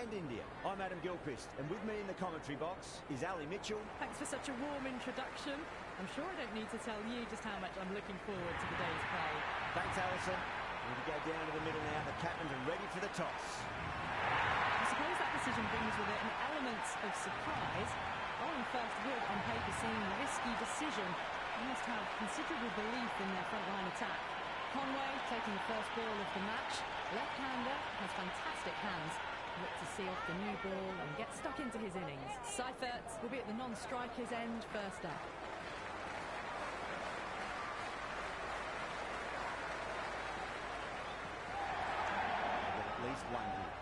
and India. I'm Adam Gilchrist, and with me in the commentary box is Ali Mitchell. Thanks for such a warm introduction. I'm sure I don't need to tell you just how much I'm looking forward to the day's play. Thanks, Alison. We'll go down to the middle now. The captains are ready for the toss. I suppose that decision brings with it an element of surprise. Bowling first would, on paper, seem a risky decision. They must have considerable belief in their frontline attack. Conway taking the first ball of the match. Left-hander has fantastic hands. Look to see off the new ball and get stuck into his innings. Seifert will be at the non-striker's end first up. At least one here.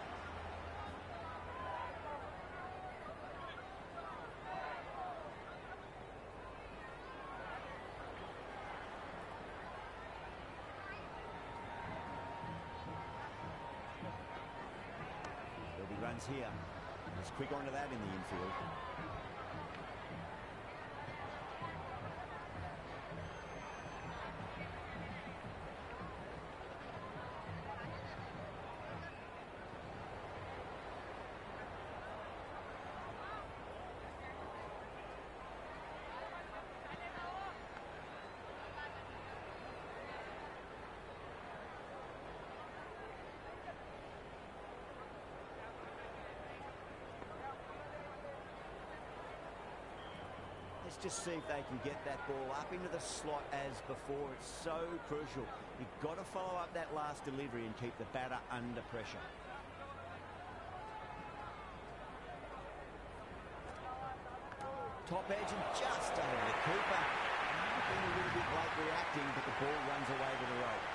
There'll be runs here. He's quick onto that in the infield. Let's just see if they can get that ball up into the slot as before. It's so crucial. You've got to follow up that last delivery and keep the batter under pressure. Top edge and just over the keeper. Been a little bit late reacting, but the ball runs away with the rope.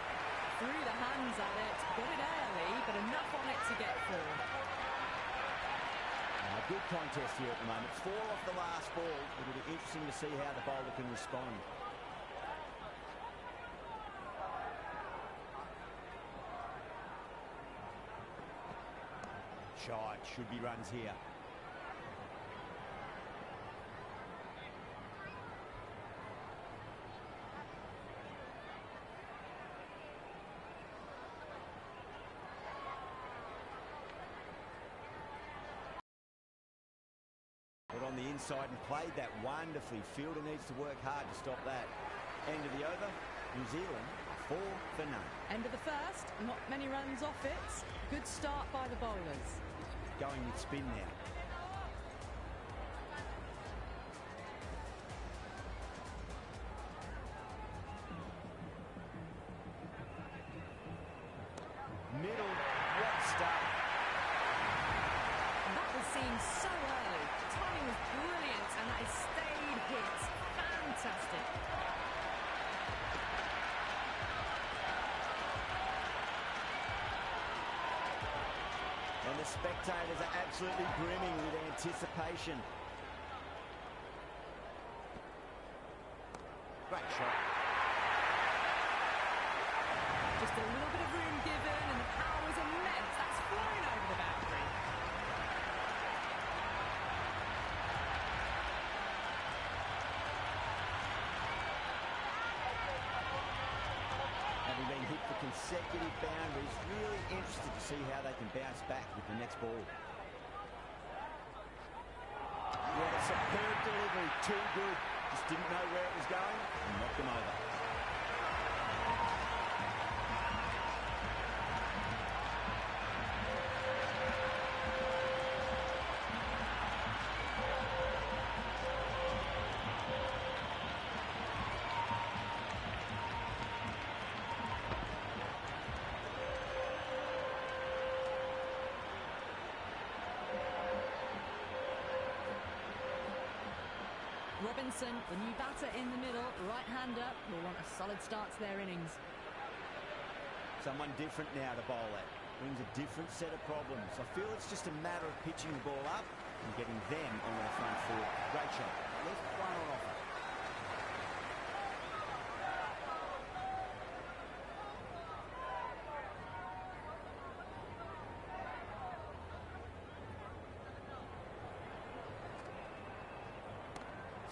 Through the hands at it, got it early, but enough on it to get through. A good contest here at the moment. 4 off the last ball. It'll be interesting to see how the bowler can respond. Shot. Should be runs here. On the inside and played that wonderfully. Fielder needs to work hard to stop that. End of the over. New Zealand 4 for none. End of the first. Not many runs off it. Good start by the bowlers. Going with spin now. Middle. What start. And that was seen so early. The timing was brilliant, and that is stayed hit. Fantastic. And the spectators are absolutely brimming with anticipation. Great shot. Just a little bit of room given, and the power was immense. That's flown over the boundary. Having been hit for consecutive boundaries, really interested to see how they can bounce back with the next ball. What a superb delivery, too good. Just didn't know where it was going and knocked them over. Robinson, the new batter in the middle, right-hander, will want a solid start to their innings. Someone different now to bowl at. Brings a different set of problems. I feel it's just a matter of pitching the ball up and getting them on their front foot. Great shot. Left one on offer.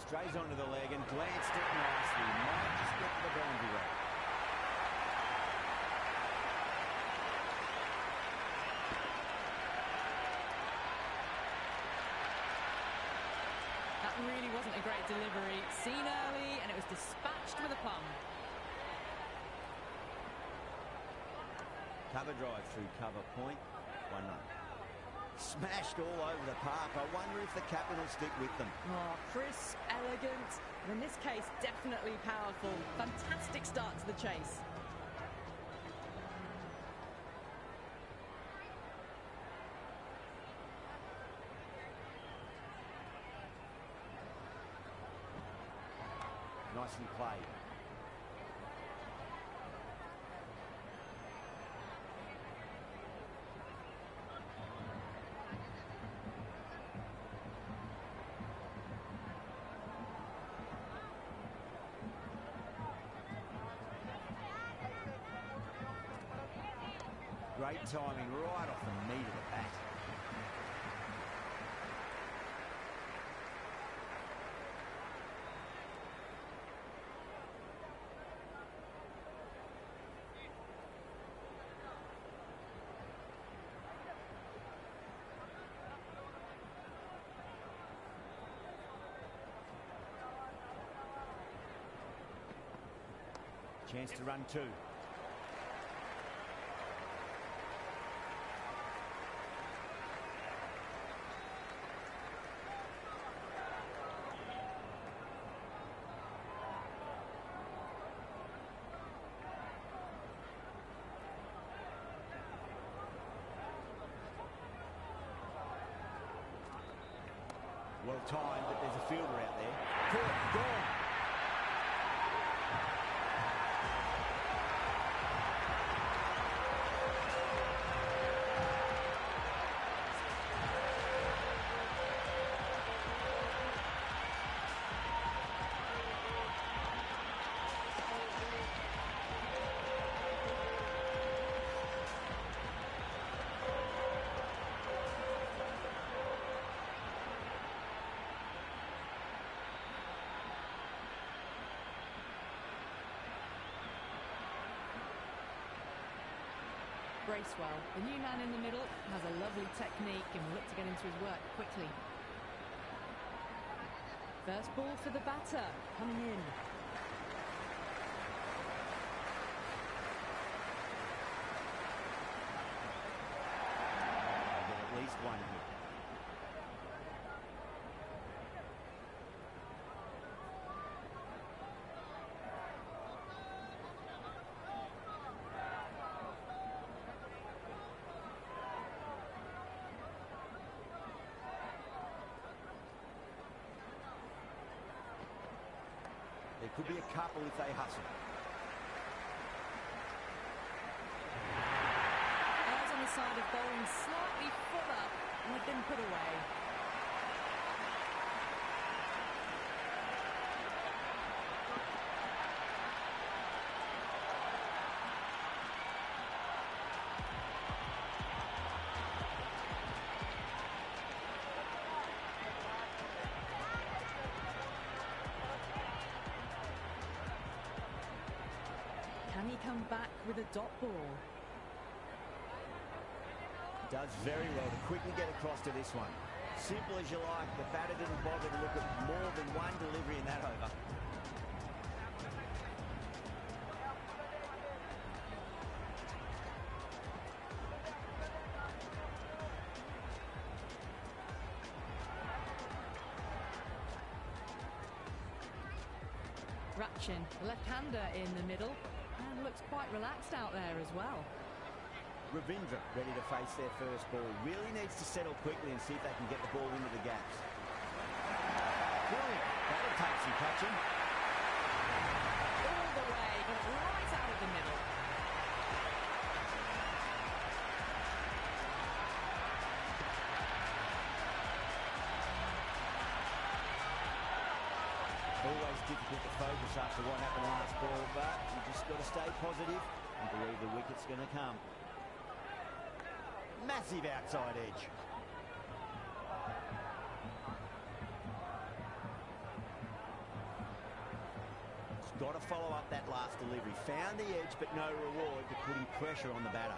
Strays onto the leg and glanced it nicely. Might just get to the boundary rope. wasn't a great delivery. Seen early, and it was dispatched with a plum. Cover drive through cover point. 1 run. Smashed all over the park. I wonder if the captain will stick with them. Oh, crisp, elegant, and in this case, definitely powerful. Fantastic start to the chase. Nicely played. Great timing right off the meat of the bat. Chance to run 2. Well timed, but there's a fielder out there. Caught, gone. Bracewell, the new man in the middle, has a lovely technique and will look to get into his work quickly. First ball for the batter, coming in. They'll get at least 1 hit. There could be a couple if they hustle. Eyes on the side of bowling slightly fuller, and they've been put away. Can he come back with a dot ball? Does very well to quickly get across to this one. Simple as you like. The batter didn't bother to look at more than one delivery in that over. Ratchin, left-hander in the middle, and looks quite relaxed out there as well. Ravindra ready to face their first ball. Really needs to settle quickly and see if they can get the ball into the gaps. Brilliant. That'll take some catching. All the way, got it right out of the middle. Always difficult to focus after what happened last ball, but you just got to stay positive and believe the wicket's going to come. Massive outside edge. He's got to follow up that last delivery. Found the edge, but no reward for putting pressure on the batter.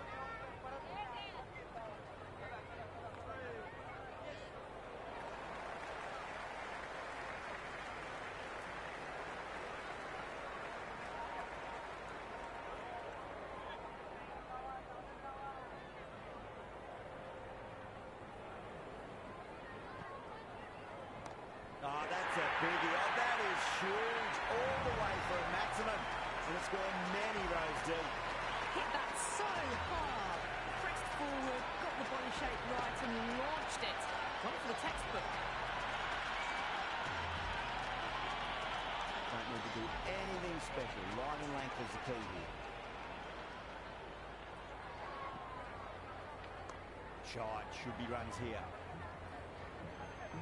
biggie. Oh, that is huge. All the way for a maximum. And it's gone many rows deep. Hit that so hard. Pressed forward, got the body shape right and launched it. One for the textbook. Don't need to do anything special. Line and length is the key here. Shot, should be runs here.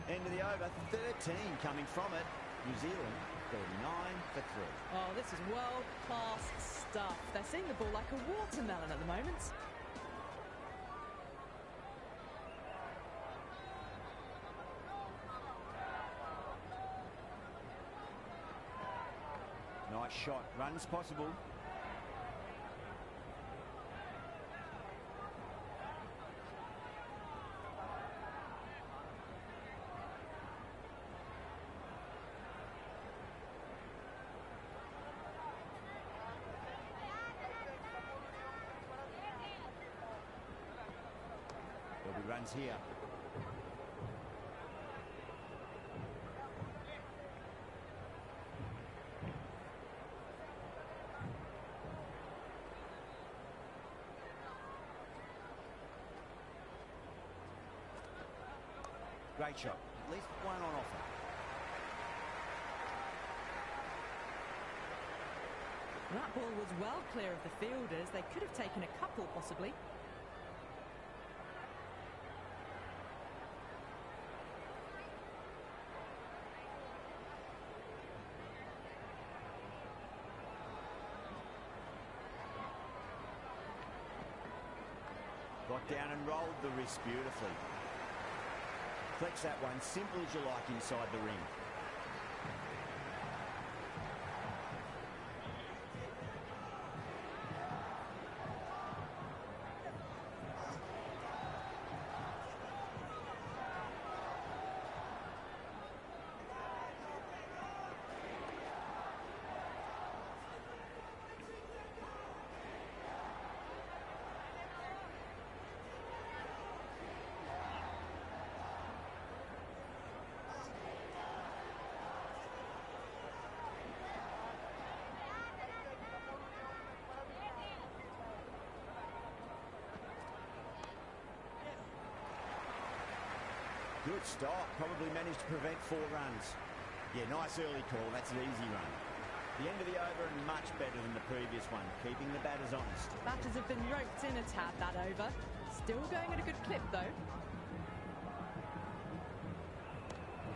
End of the over, 13 coming from it. New Zealand, 39 for 3. Oh, this is world-class stuff. They're seeing the ball like a watermelon at the moment. Nice shot, runs possible. There'll be runs here. Great shot. At least one on offer. That ball was well clear of the fielders. They could have taken a couple, possibly. Got down and rolled the wrist beautifully. Flex that one, simple as you like inside the ring. Good stop. Probably managed to prevent 4 runs. Yeah, nice early call. That's an easy run. The end of the over and much better than the previous one, keeping the batters honest. Batters have been roped in a tad that over. Still going at a good clip, though.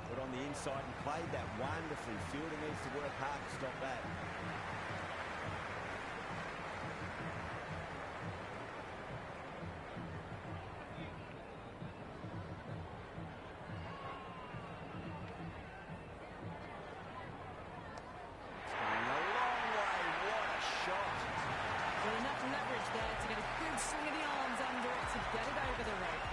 Put on the inside and played that wonderfully. Fielder needs to work hard to stop that. Swing of the arms under it to get it over the rope.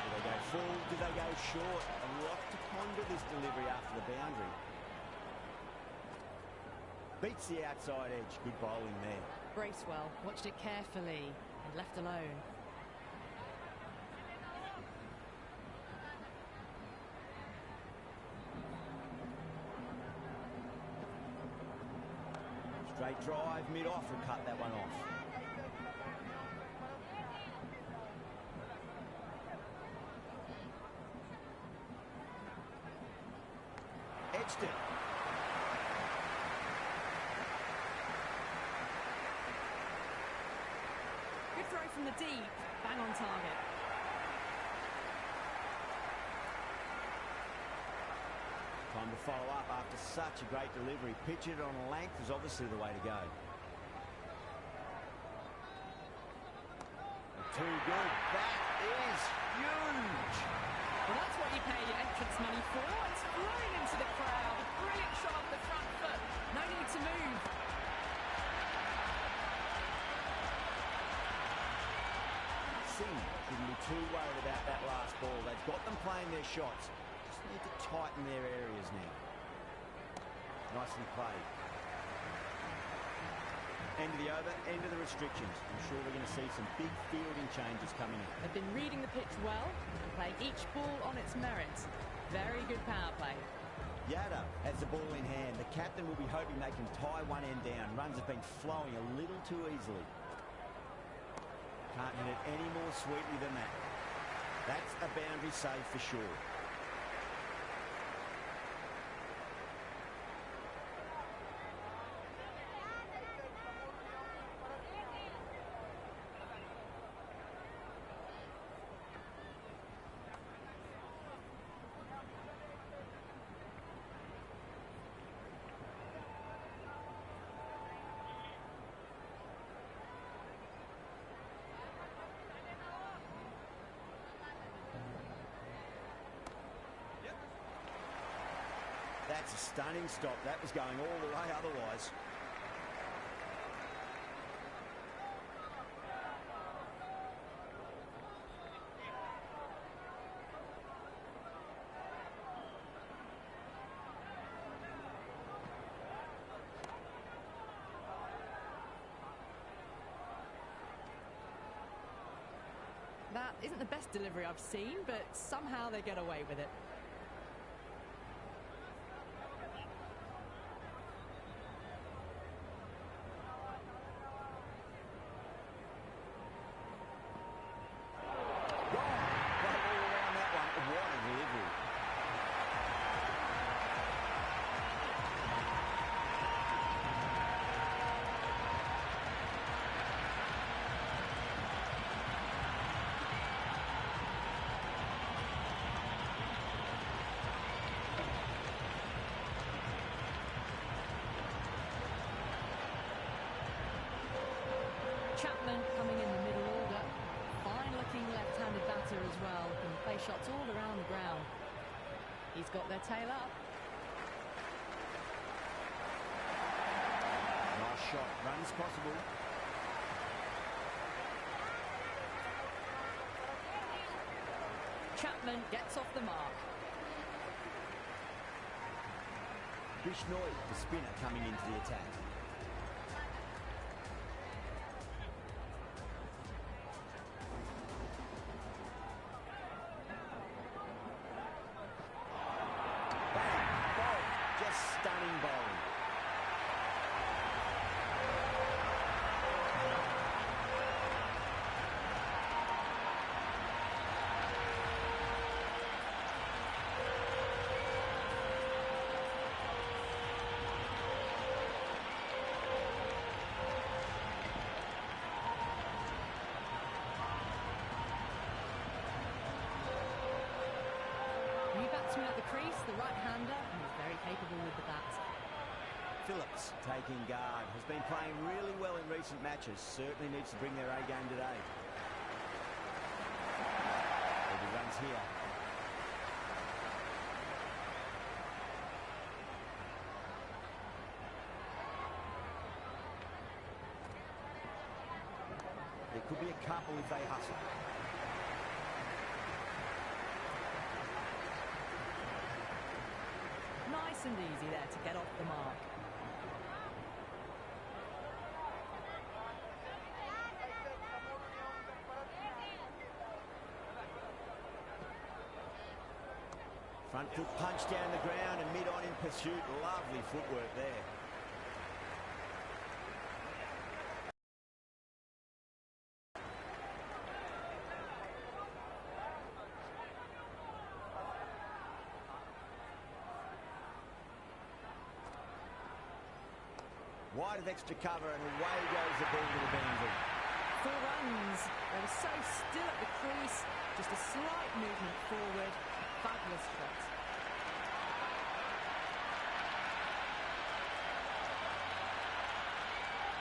Do they go full? Do they go short? A lot to ponder this delivery after the boundary. Beats the outside edge. Good bowling there. Bracewell watched it carefully and left alone. Straight drive, mid-off, will cut that one off. Edged it. Good throw from the deep, bang on target. Time to follow up after such a great delivery. Pitch it on length is obviously the way to go. Too good. That is huge. Well, that's what you pay your entrance money for. It's flowing into the crowd. A brilliant shot on the front foot. No need to move. Singh shouldn't be too worried about that last ball. They've got them playing their shots. Just need to tighten their areas now. Nicely played. End of the over, end of the restrictions. I'm sure we're going to see some big fielding changes coming in. They've been reading the pitch well and playing each ball on its merits. Very good power play. Yada has the ball in hand. The captain will be hoping they can tie one end down. Runs have been flowing a little too easily. Can't hit it any more sweetly than that. That's a boundary save for sure. That's a stunning stop. That was going all the way otherwise. That isn't the best delivery I've seen, but somehow they get away with it. Chapman coming in the middle order. Fine-looking left-handed batter as well. Can play shots all around the ground. He's got their tail up. Nice shot. Runs possible. Chapman gets off the mark. Bishnoi, the spinner, coming into the attack. Stunning bowling. New batsman at the crease, the right-hander, and he's very capable with the bat. Phillips taking guard, has been playing really well in recent matches, certainly needs to bring their A game today. Heavy runs here. There could be a couple if they hustle. Nice and easy there to get off the mark. Front foot punch down the ground and mid-on in pursuit. Lovely footwork there. Wide of extra cover and away goes the ball to the boundary. 4 runs. They were so still at the crease. Just a slight movement forward. Fabulous shot.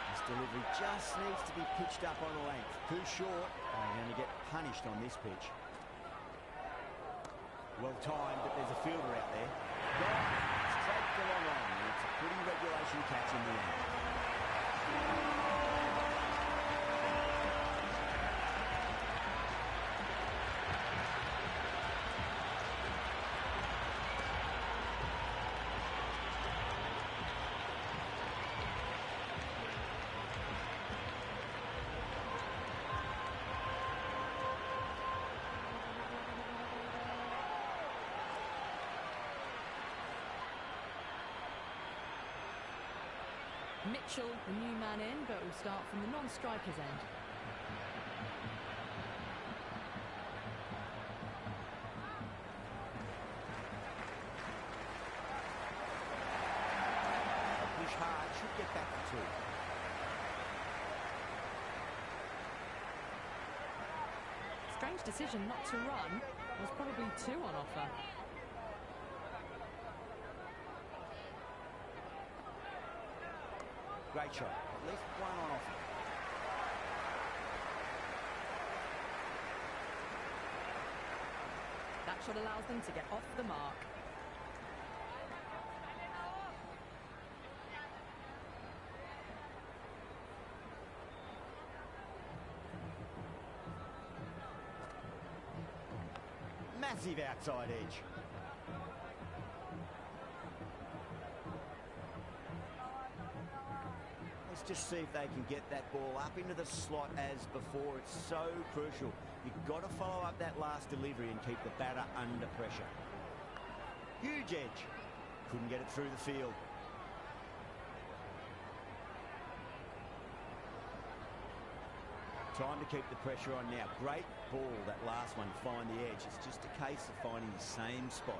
This delivery just needs to be pitched up on a length. Too short. They're going to get punished on this pitch. Well timed, but there's a fielder out there. Gone. Straight to long on. It's a pretty regulation catch in the end. Mitchell, the new man in, but will start from the non-striker's end. Push hard, should get back to two. Strange decision not to run. There's probably two on offer. Great shot. At least one on offer. That shot allows them to get off the mark. Massive outside edge. Let's just see if they can get that ball up into the slot as before. It's so crucial. You've got to follow up that last delivery and keep the batter under pressure. Huge edge. Couldn't get it through the field. Time to keep the pressure on now. Great ball, that last one, find the edge. It's just a case of finding the same spot.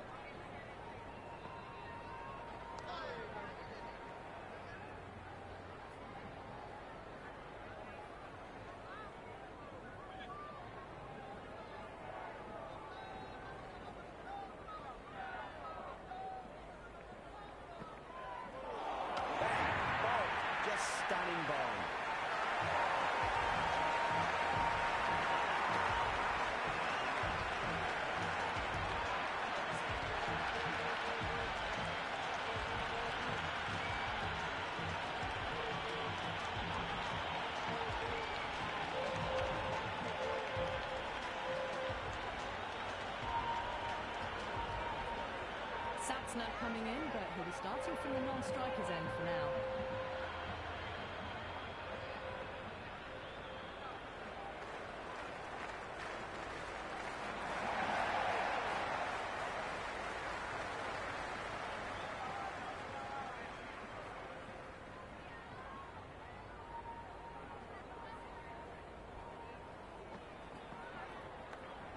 Bang, bowled. Just stunning bowling. Satsna coming in, but he'll be starting from the non-striker's end for now.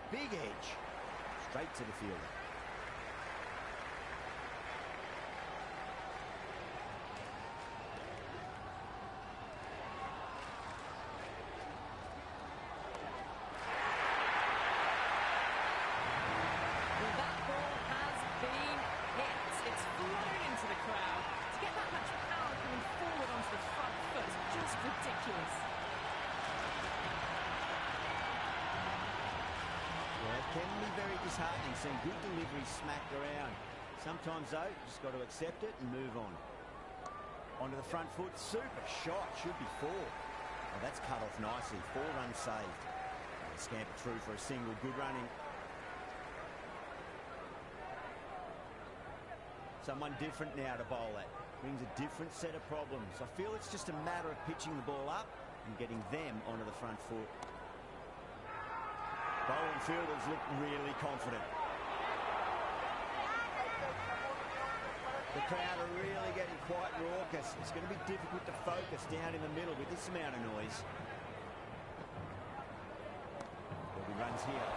Big edge. Straight to the fielder. Can be very disheartening seeing good delivery smacked around. Sometimes though, you just got to accept it and move on. Onto the front foot, super shot, should be four. Well, that's cut off nicely, 4 runs saved. Scamper through for a single, good running. Someone different now to bowl at. Brings a different set of problems. I feel it's just a matter of pitching the ball up and getting them onto the front foot. Bowling fielders look really confident. The crowd are really getting quite raucous. It's going to be difficult to focus down in the middle with this amount of noise. There'll be runs here.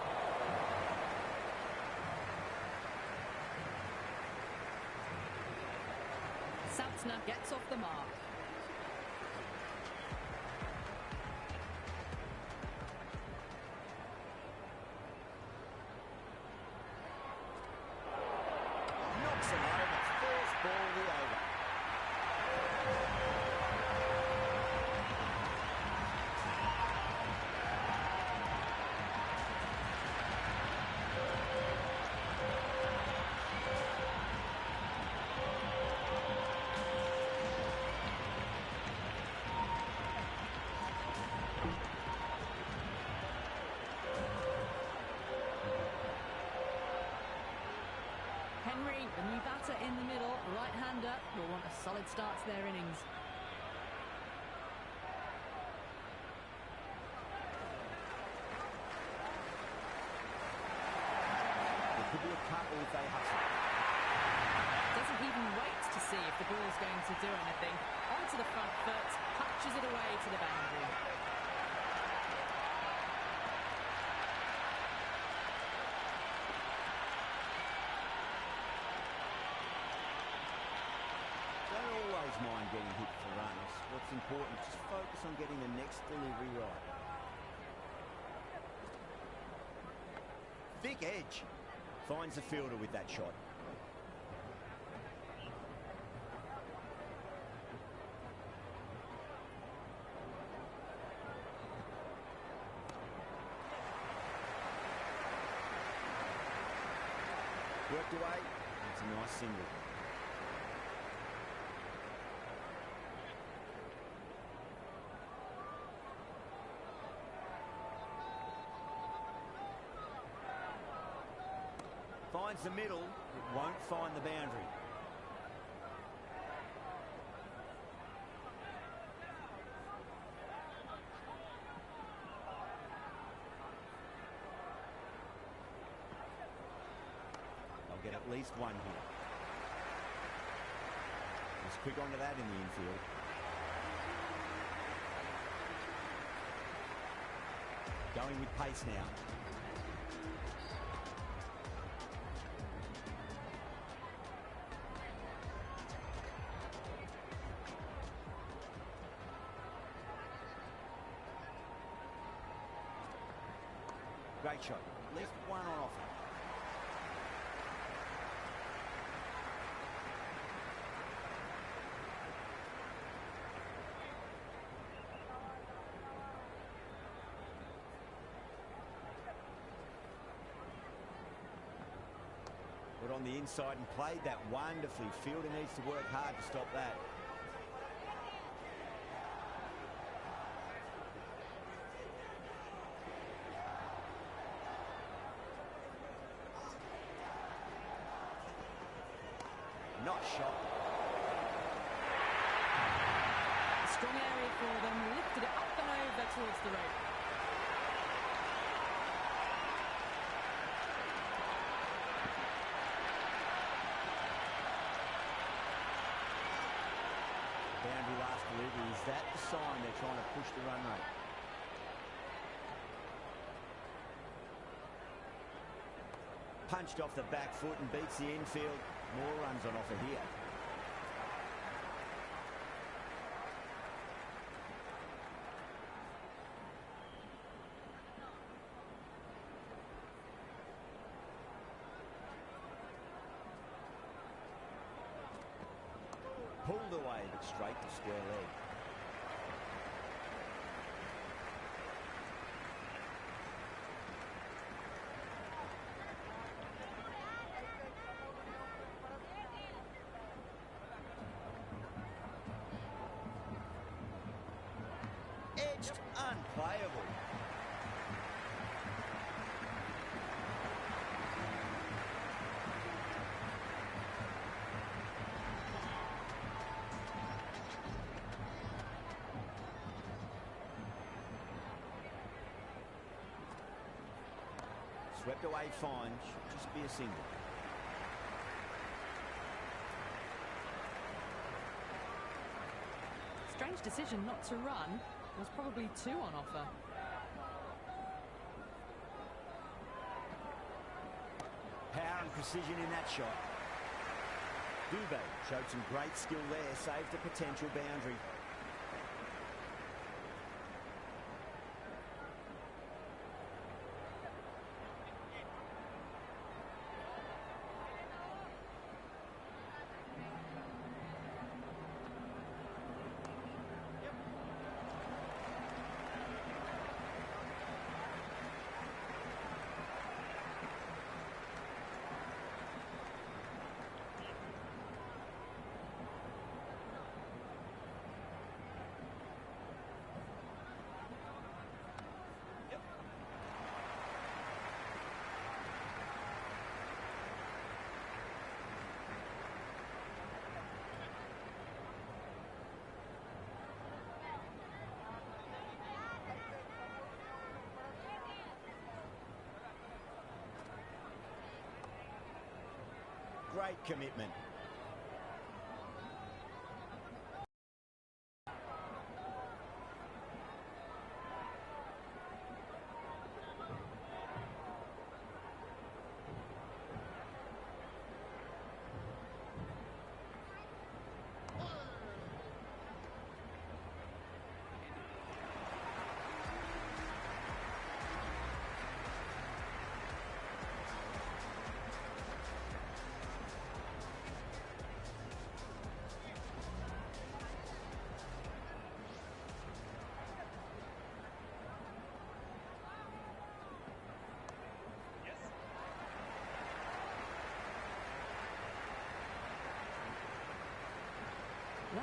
Satsna gets off the mark. Henry, the new batter in the middle, right-hander, will want a solid start to their innings. It could be a cut or if they hustle. Doesn't even wait to see if the ball's going to do anything. Onto the front pushes it away to the boundary. Don't always mind getting hit for runs. What's important, just focus on getting the next delivery right. Thick edge. Finds the fielder with that shot. Worked away. It's a nice single. Finds the middle, but won't find the boundary. They'll get at least one here. He's quick onto that in the infield. Going with pace now. Great shot. Left one on offer. Put on the inside and played that wonderfully. Fielder needs to work hard to stop that. Not shot. A strong area for them, lifted it up and over towards the rope. Boundary last delivery. Is that the sign they're trying to push the run rate? Punched off the back foot and beats the infield. More runs on offer here. Pulled away, but straight to square leg. Edged, unplayable. Swept away fine, should just be a single. Strange decision not to run. Was probably two on offer. Power and precision in that shot. Dubé showed some great skill there, saved a potential boundary. Great commitment.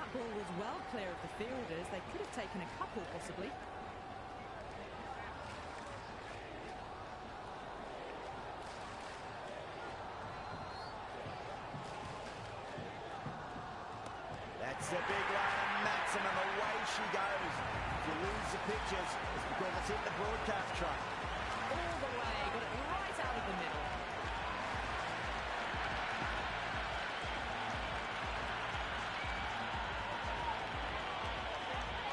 That ball was well clear of the fielders. They could have taken a couple, possibly. That's a big run, and Maximum, away she goes. If you lose the pictures, it's because it's hit the broadcast truck. All the way, got it right out of the middle.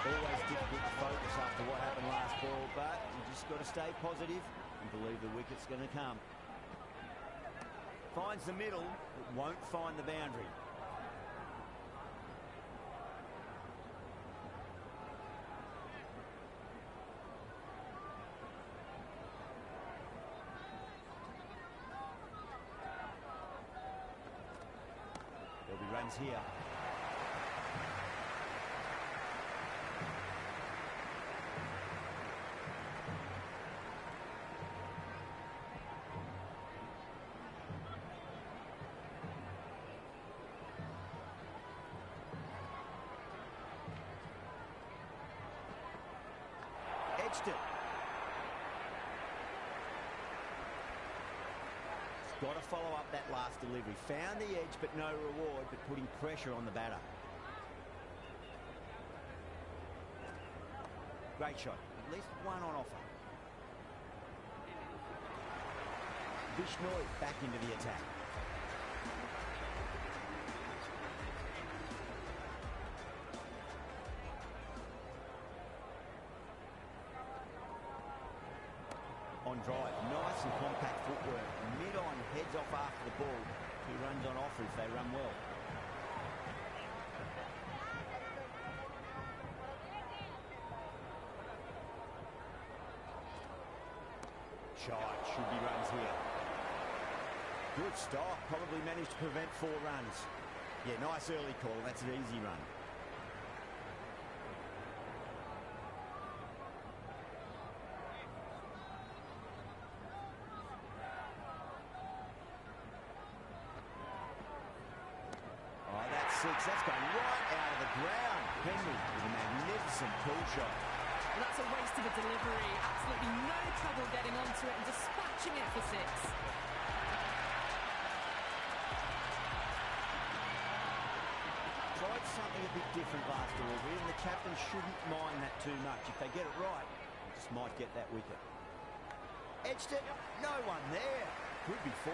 Always difficult to focus after what happened last ball, but you just got to stay positive and believe the wicket's going to come. Finds the middle, but won't find the boundary. There'll be runs here. Edged it. Got to follow up that last delivery. Found the edge, but no reward, but putting pressure on the batter. Great shot. At least one on offer. Bishnoi back into the attack. On drive, nice and compact footwork. Mid-on, heads off after the ball. He runs on offer if they run well. Shot, should be runs here. Good stop, probably managed to prevent 4 runs. Yeah, nice early call, that's an easy run. That's going right out of the ground. Henry with a magnificent pull shot. Well, that's a waste of a delivery. Absolutely no trouble getting onto it and dispatching it for 6. Tried something a bit different last delivery, and the captain shouldn't mind that too much. If they get it right, they just might get that wicket. Edged it, no one there. Could be 4.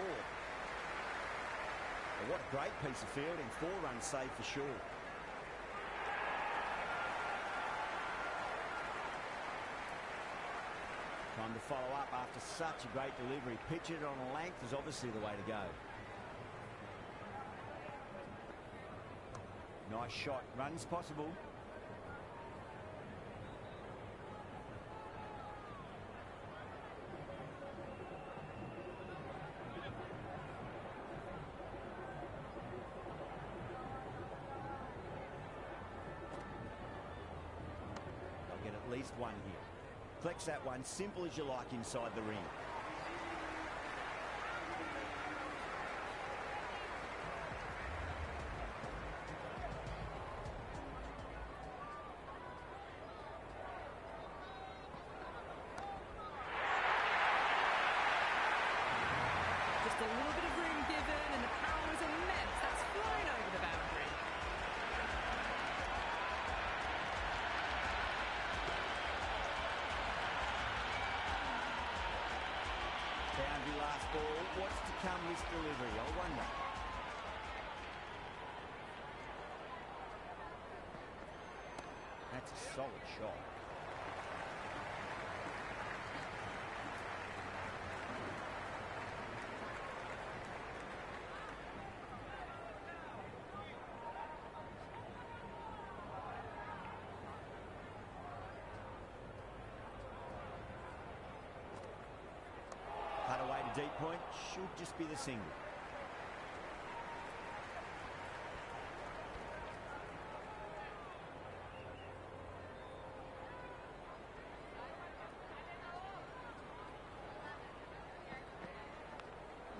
What a great piece of fielding. 4 runs saved for sure. Time to follow up after such a great delivery. Pitch it on a length is obviously the way to go. Nice shot. Runs possible. At least 1 here. Flex that one, simple as you like inside the ring. Just a little bit of room given and the power is immense. That's flying over the boundary. Boundary last ball. What's to come this delivery? I wonder. That's a solid shot. Cut away to deep point, should just be the single.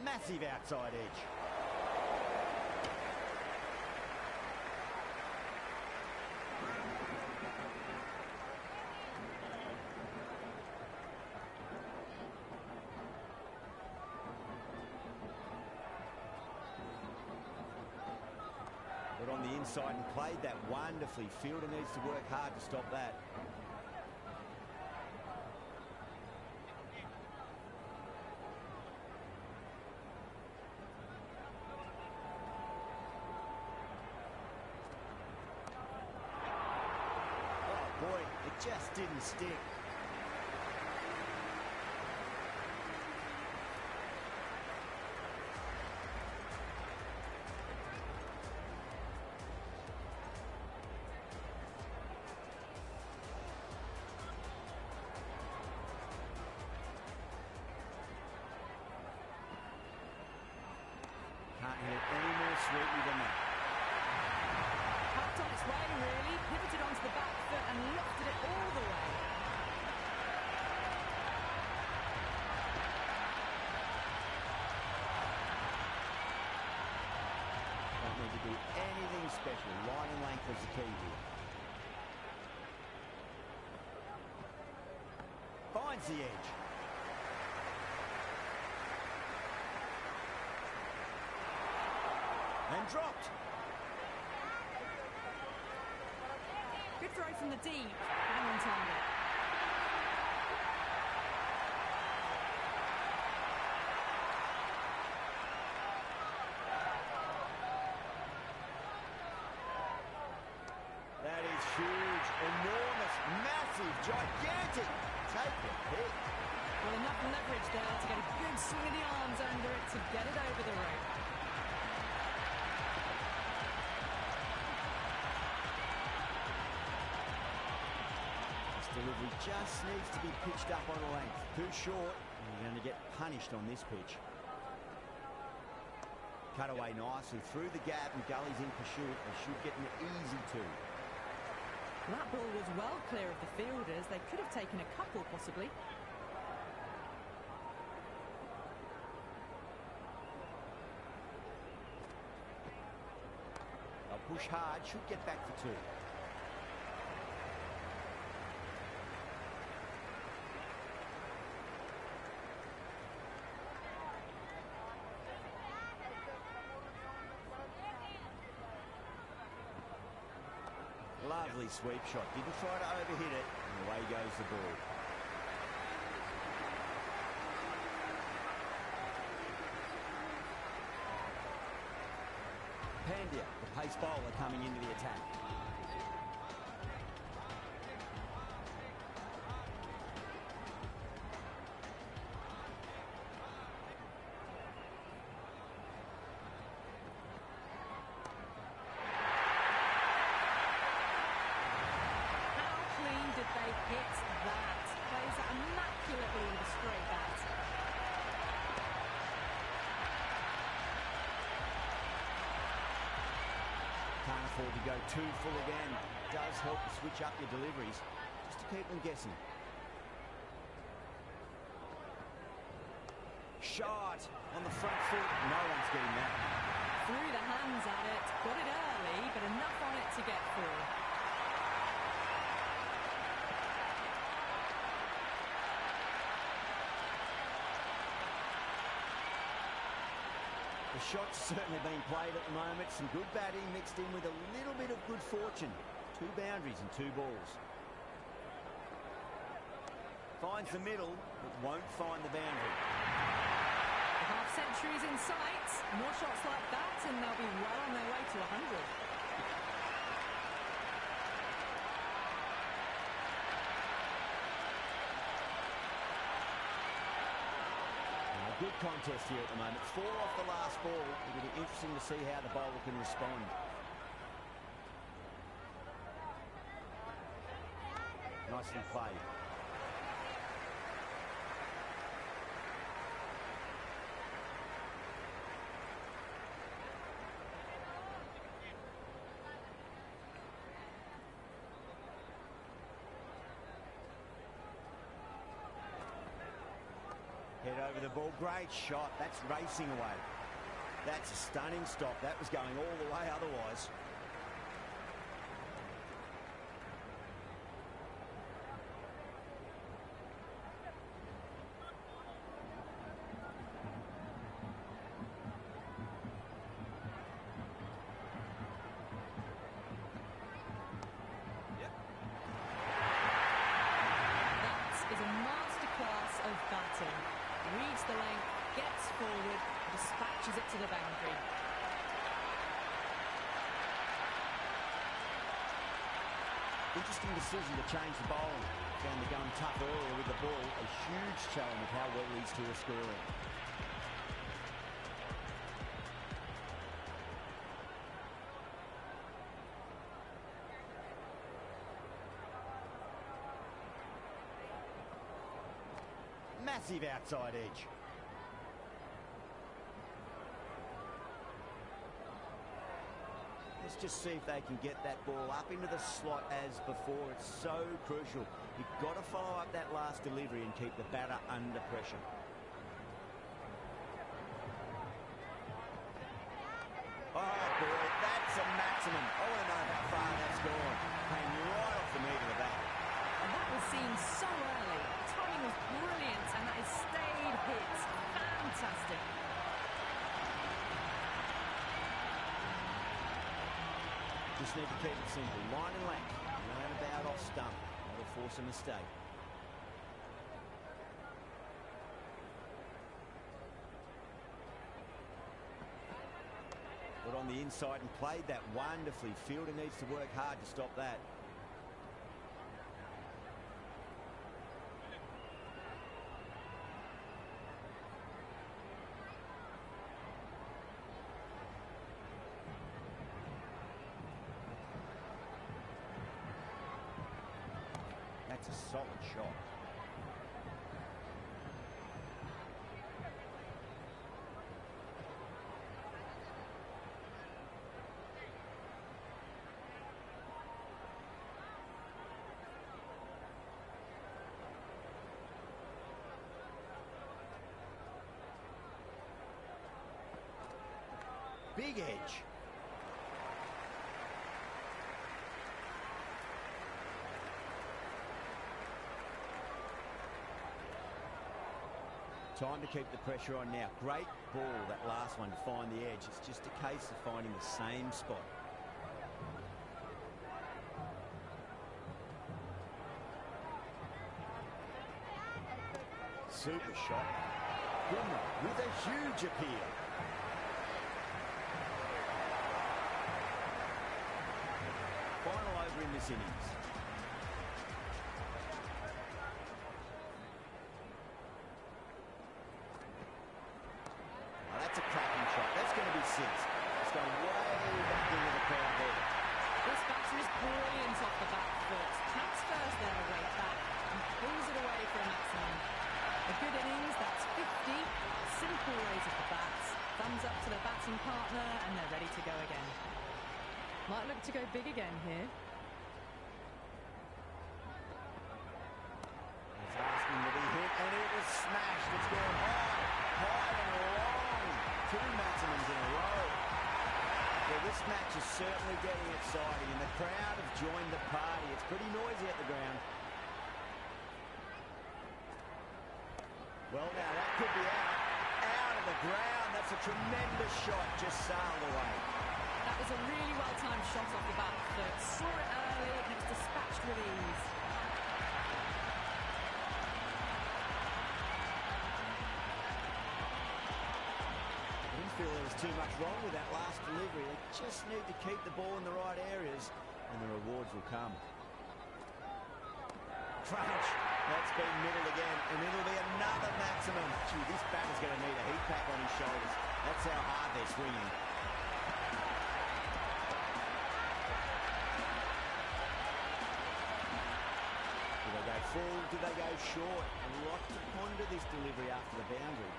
Massive outside edge. on the inside and played that wonderfully. Fielder needs to work hard to stop that. Oh boy, it just didn't stick. Can't hit it any more sweetly than that. Packed on its way, really. Pivoted onto the back foot and lofted it all the way. Don't need to do anything special. Line and length is the key here. Finds the edge. And dropped. Good throw from the deep. Bang on target. That is huge, enormous, massive, gigantic. Take the pick. Well, enough leverage there to get a good swing of the arms under it to get it over the rope. This delivery just needs to be pitched up on a length. Too short, and you're going to get punished on this pitch. Cut away nicely through the gap, and Gully's in pursuit. They should get an easy two. That ball was well clear of the fielders. They could have taken a couple, possibly. They'll push hard, should get back for two. Lovely sweep shot. Didn't try to overhit it, and away goes the ball. Pandya, the pace bowler, coming into the attack. Hit that. Plays that immaculately with a straight bat. Can't afford to go too full again. Does help to switch up your deliveries, just to keep them guessing. Shot on the front foot. No one's getting that. Threw the hands at it, got it early, but enough on it to get through. The shot's certainly being played at the moment. Some good batting mixed in with a little bit of good fortune. 2 boundaries and 2 balls. Finds the middle, but won't find the boundary. The half-century's in sight. More shots like that, and they'll be well on their way to 100. Good contest here at the moment. 4 off the last ball. It'll be interesting to see how the bowler can respond. Nicely played. Head over the ball, great shot. That's racing away. That's a stunning stop. That was going all the way otherwise. touches it to the boundary. Interesting decision to change the bowling. Found the gun tough earlier with the ball. A huge challenge with how well these two are scoring. Massive outside edge. Let's just see if they can get that ball up into the slot as before. It's so crucial. You've got to follow up that last delivery and keep the batter under pressure. Oh boy, that's a maximum. I want to know how far that's gone. Came right off the meat of the bat. And that was seen so early. The timing was brilliant, and that is stayed hit. Fantastic. Just need to keep it simple. Line and length. Round about off stump. That'll force a mistake. Got on the inside and played that wonderfully. Fielder needs to work hard to stop that. That's a solid shot. Big edge. Time to keep the pressure on now. Great ball, that last one, to find the edge. It's just a case of finding the same spot. Super shot. Boomer with a huge appeal. Final over in this innings. That's a cracking shot. That's going to be six. It's going way back into the crowd there. This batter is brilliant off the back foot. Transfers their weight back and pulls it away for a maximum. A good innings, that's 50. Simple raise of the bats. Thumbs up to the batting partner and they're ready to go again. Might look to go big again here. It's asking to be hit and it was smashed. It's gone high and long. Two maximums in a row. Well, this match is certainly getting exciting and the crowd have joined the party. It's pretty noisy at the ground. Well, now that could be out of the ground. That's a tremendous shot, just sailed away. That was a really well-timed shot off the back foot. Saw it early and it was dispatched with ease. I didn't feel there was too much wrong with that last delivery. They just need to keep the ball in the right areas and the rewards will come. Crunch. That's been middled again, and it'll be another maximum. Gee, this batter's going to need a heat pack on his shoulders. That's how hard they're swinging. Do they go full? Do they go short? A lot to ponder this delivery after the boundary.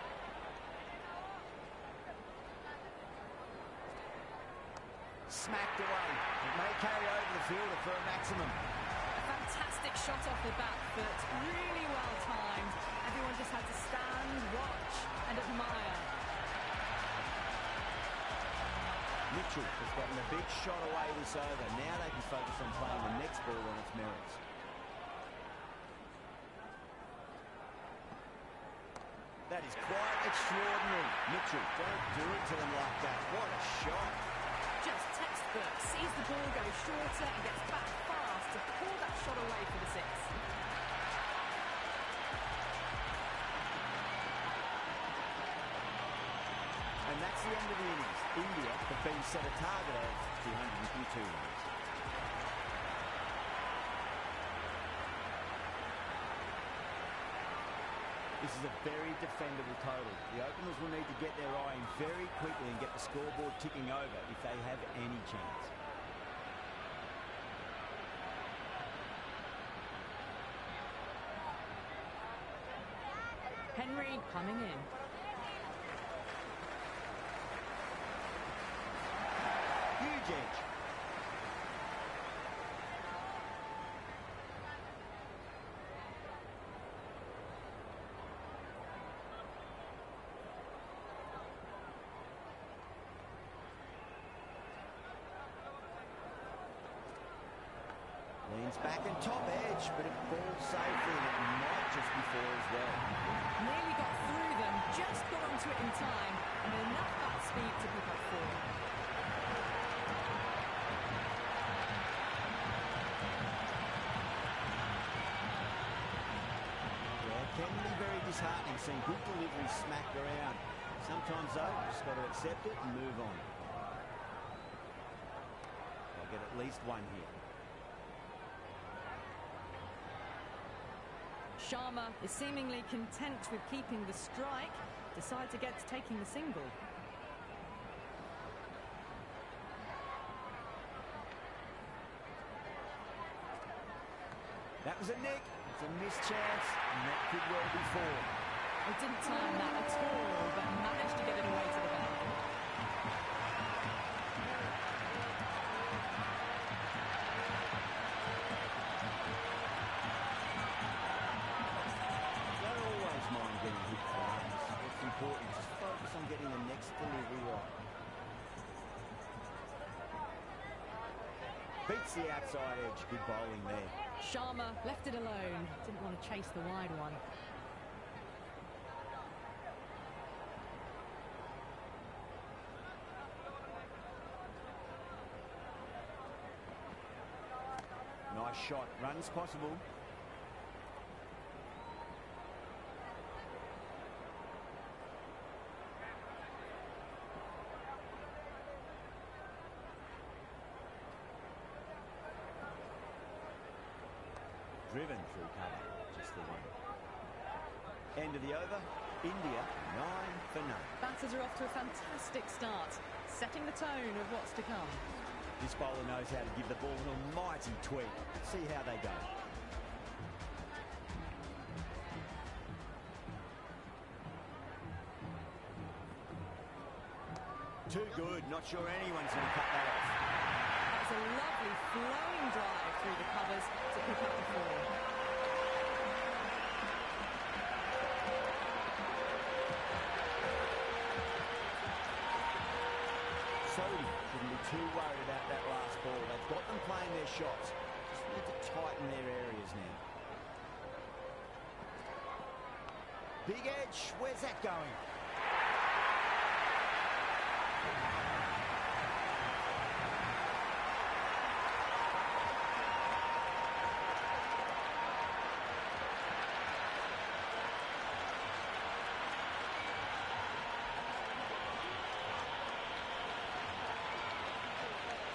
Smacked away. It may carry over the fielder for a maximum. Fantastic shot off the back foot, really well timed. Everyone just had to stand, watch and admire. Mitchell has gotten a big shot away this over. Now they can focus on playing the next ball on its merits. That is quite extraordinary. Mitchell, don't do it to them like that. What a shot. Just textbook, sees the ball go shorter and gets back fast to pull that shot away for the six. And that's the end of the innings. India have been set a target of 202 runs. This is a very defendable total. The openers will need to get their eye in very quickly and get the scoreboard ticking over if they have any chance. Henry coming in. Huge edge. Leans back and top edge, but it falls safely and it might just be four as well. Nearly got through them, just got onto it in time, and enough bat speed to pick up four. Yeah, it can be very disheartening seeing good delivery smacked around. Sometimes though, just got to accept it and move on. I'll get at least one here. Sharma is seemingly content with keeping the strike, decides against taking the single. That was a nick. It's a missed chance, and that could well be four. He didn't time that at all, but managed to get it away to the boundary. Don't always mind getting hit for runs. What's important is just focus on getting the next delivery right. Beats the outside edge. Good bowling there. Sharma left it alone, didn't want to chase the wide one. Nice shot. Runs possible. Driven through cover. Just the one. End of the over. India 9 for none. Batters are off to a fantastic start, setting the tone of what's to come. This bowler knows how to give the ball an almighty tweak. See how they go. Too good. Not sure anyone's going to cut that off. That's a lovely flowing drive through the covers to pick up the four. Sodhi shouldn't be too worried about that last ball. They've got them playing their shots. Just need to tighten their areas now. Big edge. Where's that going?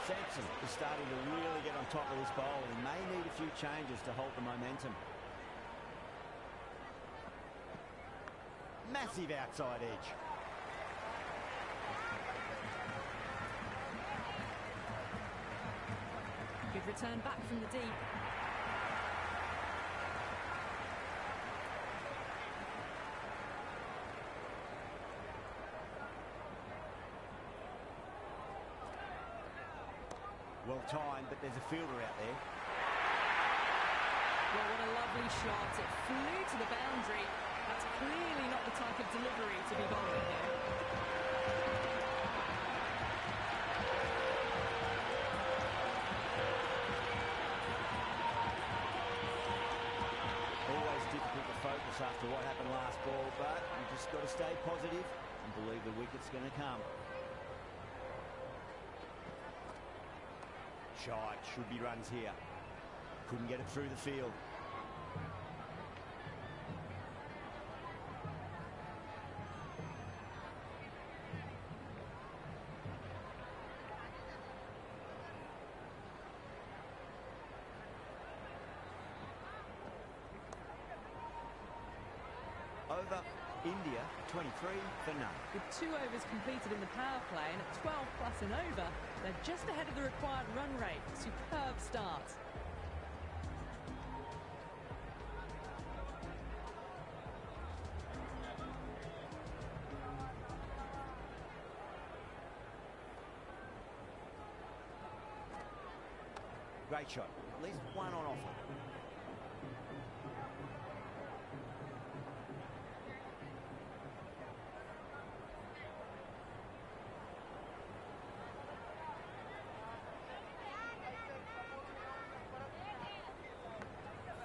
Sampson is starting to really get on top of this bowl. He may need a few changes to hold the momentum. Massive outside edge. Good return back from the deep. Well timed, but there's a fielder out there. Well, what a lovely shot. It flew to the boundary. That's clearly not the type of delivery to be bowling here. Always difficult to focus after what happened last ball, but you just got to stay positive and believe the wicket's going to come. Shot, should be runs here. Couldn't get it through the field. India 23 for none. With 2 overs completed in the power play and at 12 plus an over, they're just ahead of the required run rate. Superb start. Great shot. At least one on offer.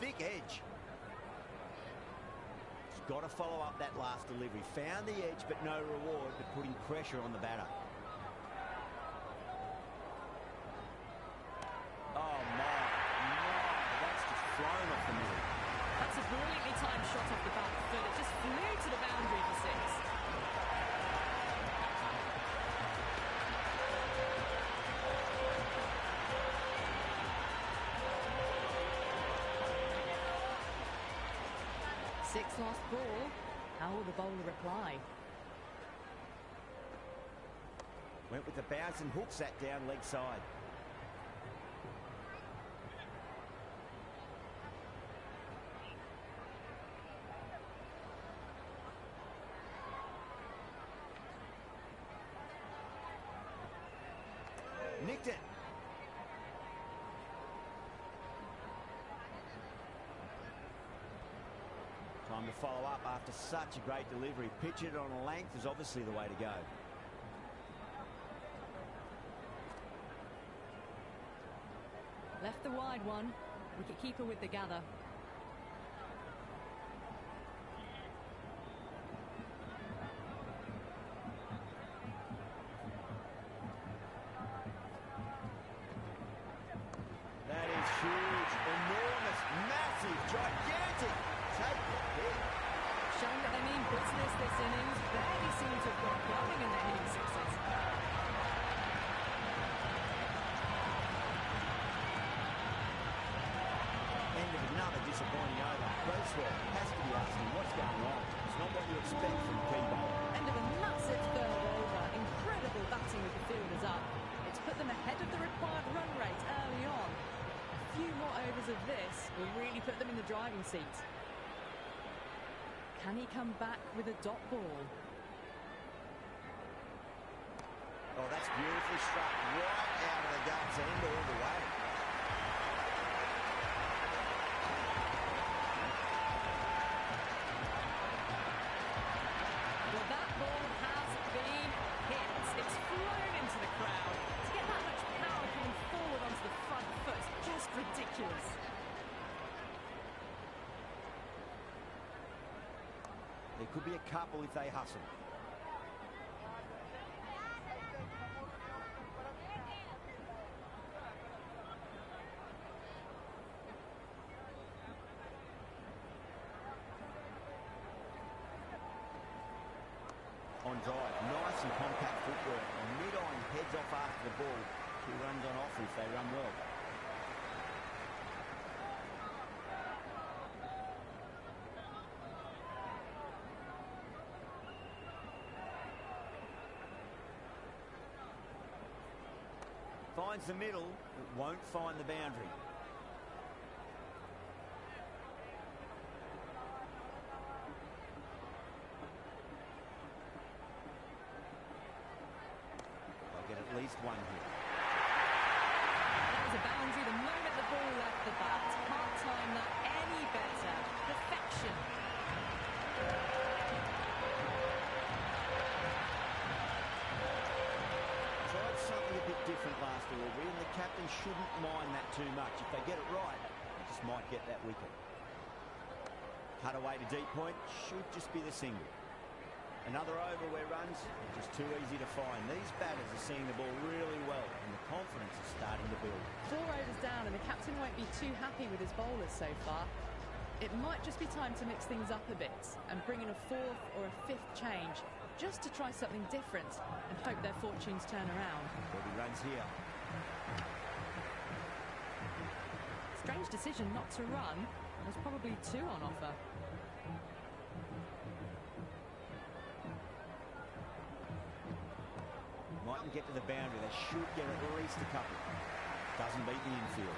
Thick edge. He's got to follow up that last delivery. Found the edge, but no reward, but putting pressure on the batter. That's a brilliantly timed shot off the back foot. It just flew to the boundary for 6. 6 lost ball. How will the bowler reply? Went with the bounce and hooks that down leg side. Nicked it. Time to follow up after such a great delivery. Pitch it on a length is obviously the way to go. Left the wide one. Wicketkeeper with the gather. Gigantic. Take the hit. Showing that they mean business this innings. Barely seem to have got going in their hitting sixes. End of another disappointing over. Bracewell has to be asking what's going on. It's not what you expect from a key bowler. End of a massive third over. Incredible batting with the fielders up. It's put them ahead of the required run rate early on. A few more overs of this will really put them in the driving seat. Can he come back with a dot ball? Oh, that's beautifully struck right out of the guts end all the way. Well, that ball has been hit. It's flown into the crowd. To get that much power coming forward onto the front foot is just ridiculous. There could be a couple if they hustle. On drive, nice and compact footwork. And mid-on heads off after the ball. 2 runs on offer if they run well. Finds the middle, but won't find the boundary. They'll get at least one here. That was a boundary the moment the ball left the bat. Can't time that any better. Perfection. Tried something a bit different last delivery, and the captain shouldn't mind that too much. If they get it right, they just might get that wicket. Cut away to deep point, should just be the single. Another over where runs are just too easy to find. These batters are seeing the ball really well, and the confidence is starting to build. 4 overs down, and the captain won't be too happy with his bowlers so far. It might just be time to mix things up a bit and bring in a 4th or a 5th change, just to try something different and hope their fortunes turn around. There'll be runs here. Strange decision not to run. There's probably 2 on offer. Mightn't get to the boundary. They should get at least a couple. Doesn't beat the infield.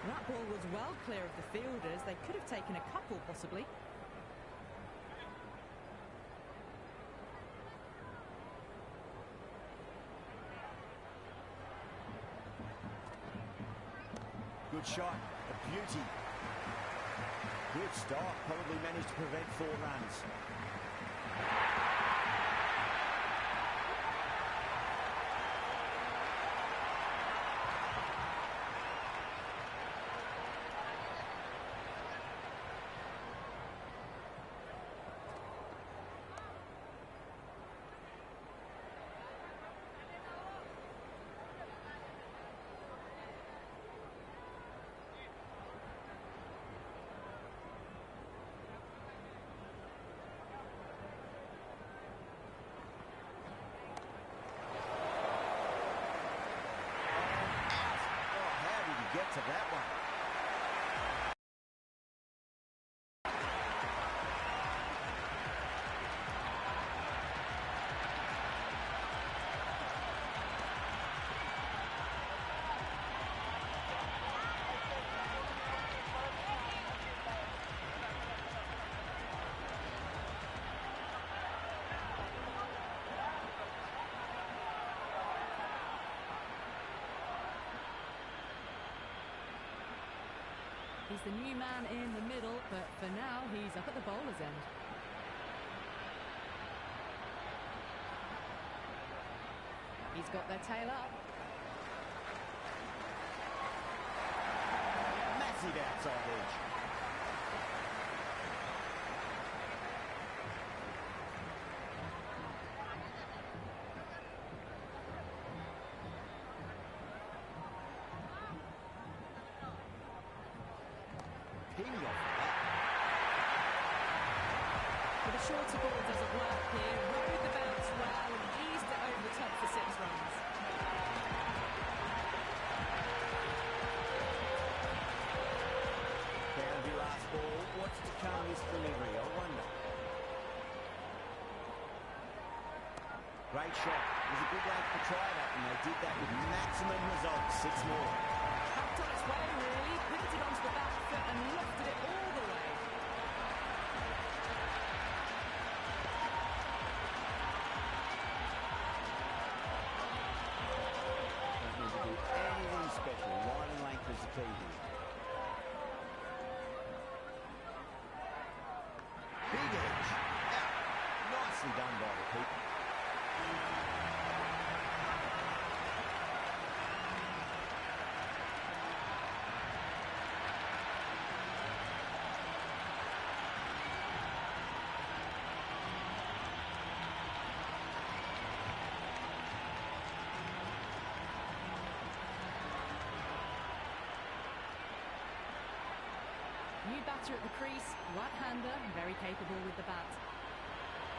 That ball was well clear of the fielders. They could have taken a couple, possibly. Good shot, a beauty. Good stop, probably managed to prevent 4 runs. Get to that one. He's the new man in the middle, but for now, he's up at the bowler's end. He's got their tail up. Massive outside edge. But the shorter ball doesn't work here. Rode the bounce well and eased it over the top for 6 runs. Boundary last ball. What's to come this delivery? I wonder. Great shot. It was a good length to try that, and they did that with maximum results. 6 more. Tapped on its way, really. Pivoted onto the back foot and lofted it all the way. Anything special. Line and length is the key here. Big edge. Out. Nicely done by the keeper. New batter at the crease, right-hander, very capable with the bat.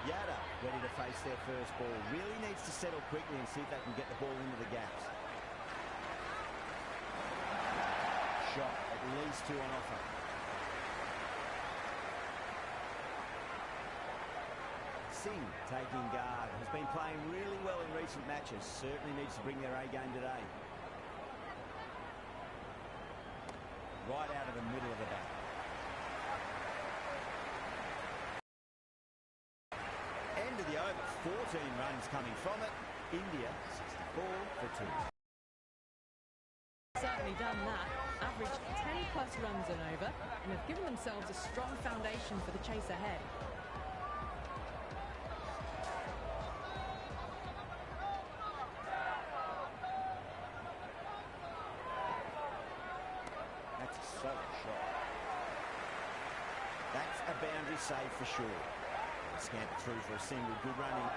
Yada ready to face their first ball. Really needs to settle quickly and see if they can get the ball into the gaps. Shot, at least 2 on offer. Singh taking guard. Has been playing really well in recent matches. Certainly needs to bring their A game today. Right out of the middle of the bat. End of the over, 14 runs coming from it. India, 64 for 2. Certainly done that. Averaged 10 plus runs and over, and have given themselves a strong foundation for the chase ahead. That's a solid shot. That's a boundary save for sure. Scampered through for a single. Good running.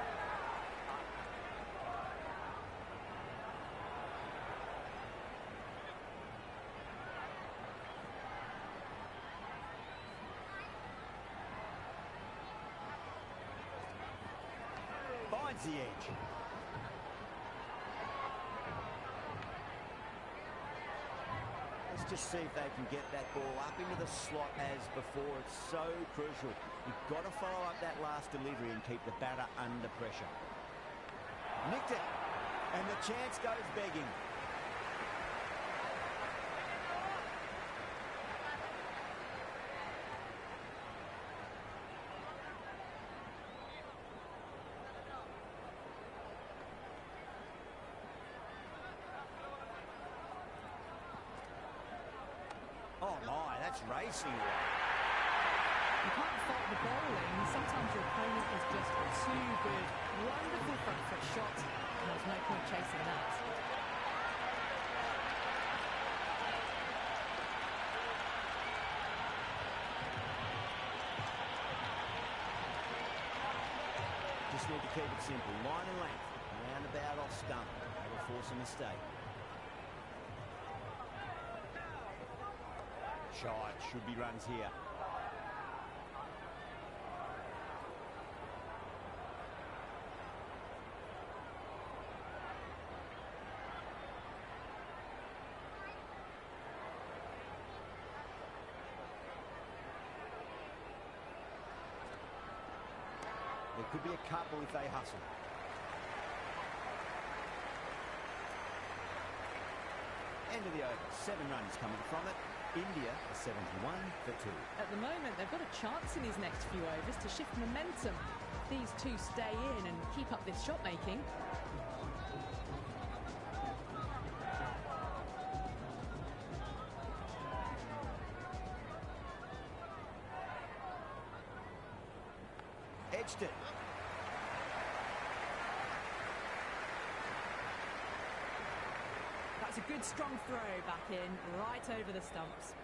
Finds the edge. Let's just see if they can get that ball up into the slot as before. It's so crucial. You've got to follow up that last delivery and keep the batter under pressure. Nicked it. And the chance goes begging. Oh my, that's racing. You can't fault the bowling. Sometimes your opponent is just too good. Wonderful front foot shot. And there's no point chasing that. Just need to keep it simple. Line and length. Roundabout off stump. That'll force a mistake. Shot. Should be runs here. There could be a couple if they hustle. End of the over. 7 runs coming from it. India are 71 for 2. At the moment, they've got a chance in his next few overs to shift momentum. If these two stay in and keep up this shot making. Edged it. That's a good strong throw back in, right over the stumps.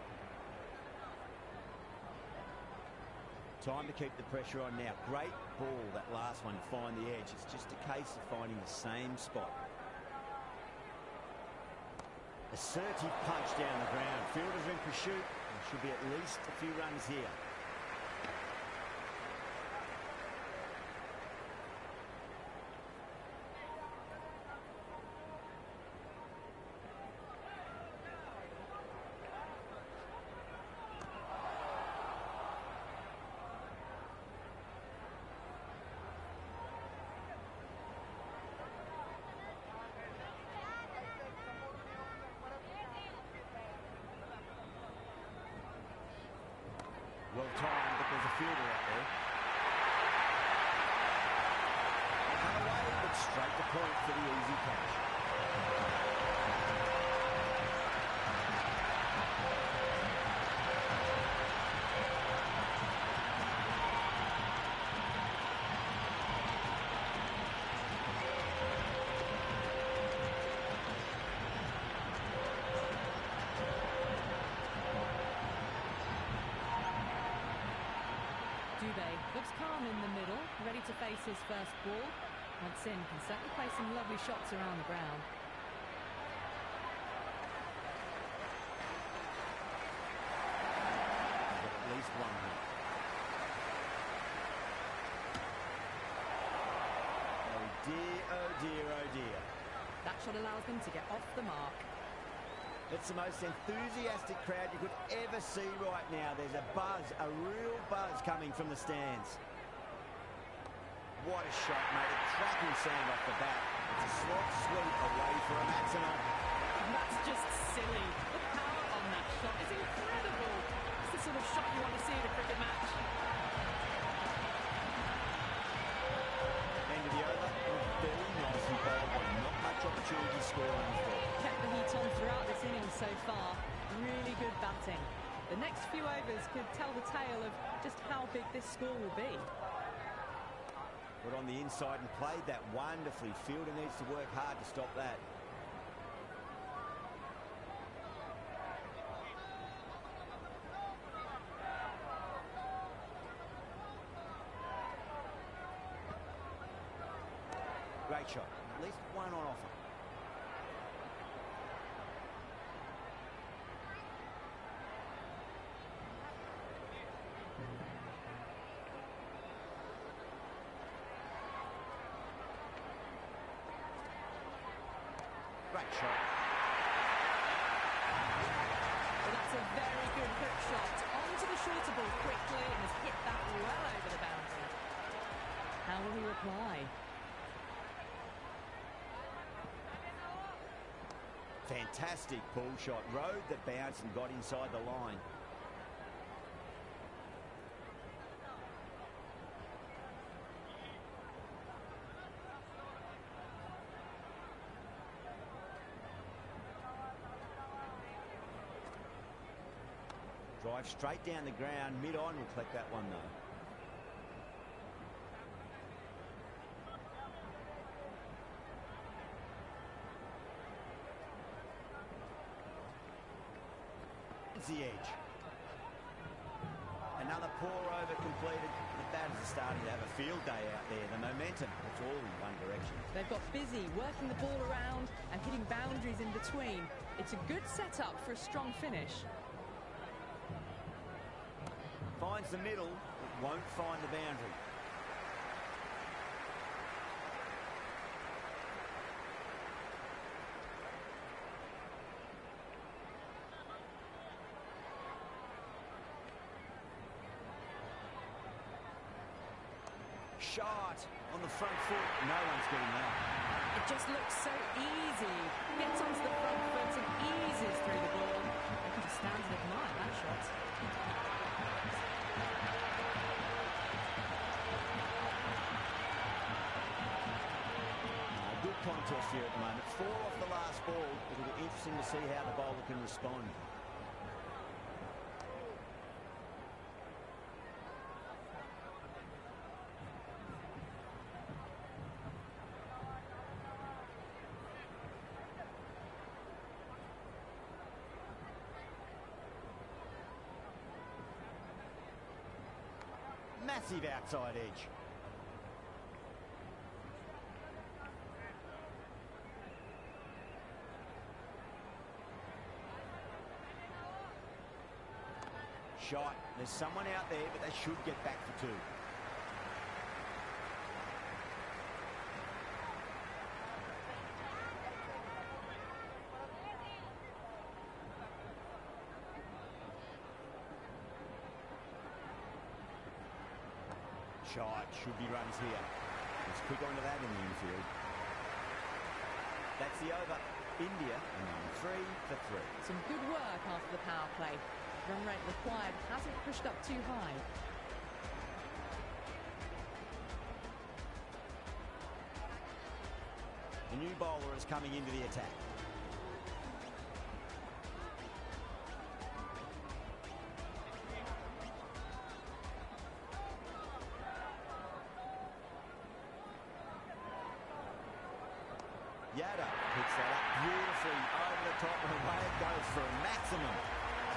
Time to keep the pressure on now. Great ball, that last one, to find the edge. It's just a case of finding the same spot. Assertive punch down the ground. Fielders are in pursuit. There should be at least a few runs here. Well timed, but there's a fielder out there. Cut away, but straight to point for the easy catch. Looks calm in the middle, ready to face his first ball. Once in, can certainly play some lovely shots around the ground. Got at least one here. Oh dear, oh dear, oh dear. That shot allows them to get off the mark. It's the most enthusiastic crowd you could ever see right now. There's a buzz, a real buzz coming from the stands. What a shot, mate. A cracking sound off the bat. It's a slot sweep away for a maximum. That's just silly. The power on that shot is incredible. It's the sort of shot you want to see in a cricket match. End of the over. Very nicely bowled one. Not much opportunity to score on the ball. Kept the heat on throughout this innings so far. Really good batting. The next few overs could tell the tale of just how big this score will be. Got on the inside and played that wonderfully. Fielder needs to work hard to stop that. Great shot. At least one on offer. Great shot. Well, that's a very good hook shot. Onto the shorter ball quickly and has hit that well over the boundary. How will he reply? Fantastic pull shot. Rode the bounce and got inside the line. Drive straight down the ground. Mid-on will collect that one, though. It's the edge. Another pour over completed. The batters are starting to have a field day out there. The momentum, it's all in one direction. They've got busy working the ball around and hitting boundaries in between. It's a good setup for a strong finish. Finds the middle, but won't find the boundary. Shot on the front foot. No one's getting that. It just looks so easy. Gets onto the front foot and eases through the ball. You can just stand and admire that shot. Good contest here at the moment. 4 off the last ball. It'll be interesting to see how the bowler can respond. Massive outside edge. Shot. There's someone out there, but they should get back for 2. Shot. Should be runs here. Let's quick onto that in the infield. That's the over. India on 3 for 3. Some good work after the power play. Run rate required hasn't pushed up too high. The new bowler is coming into the attack. Yada picks that up beautifully over the top and away it goes for a maximum.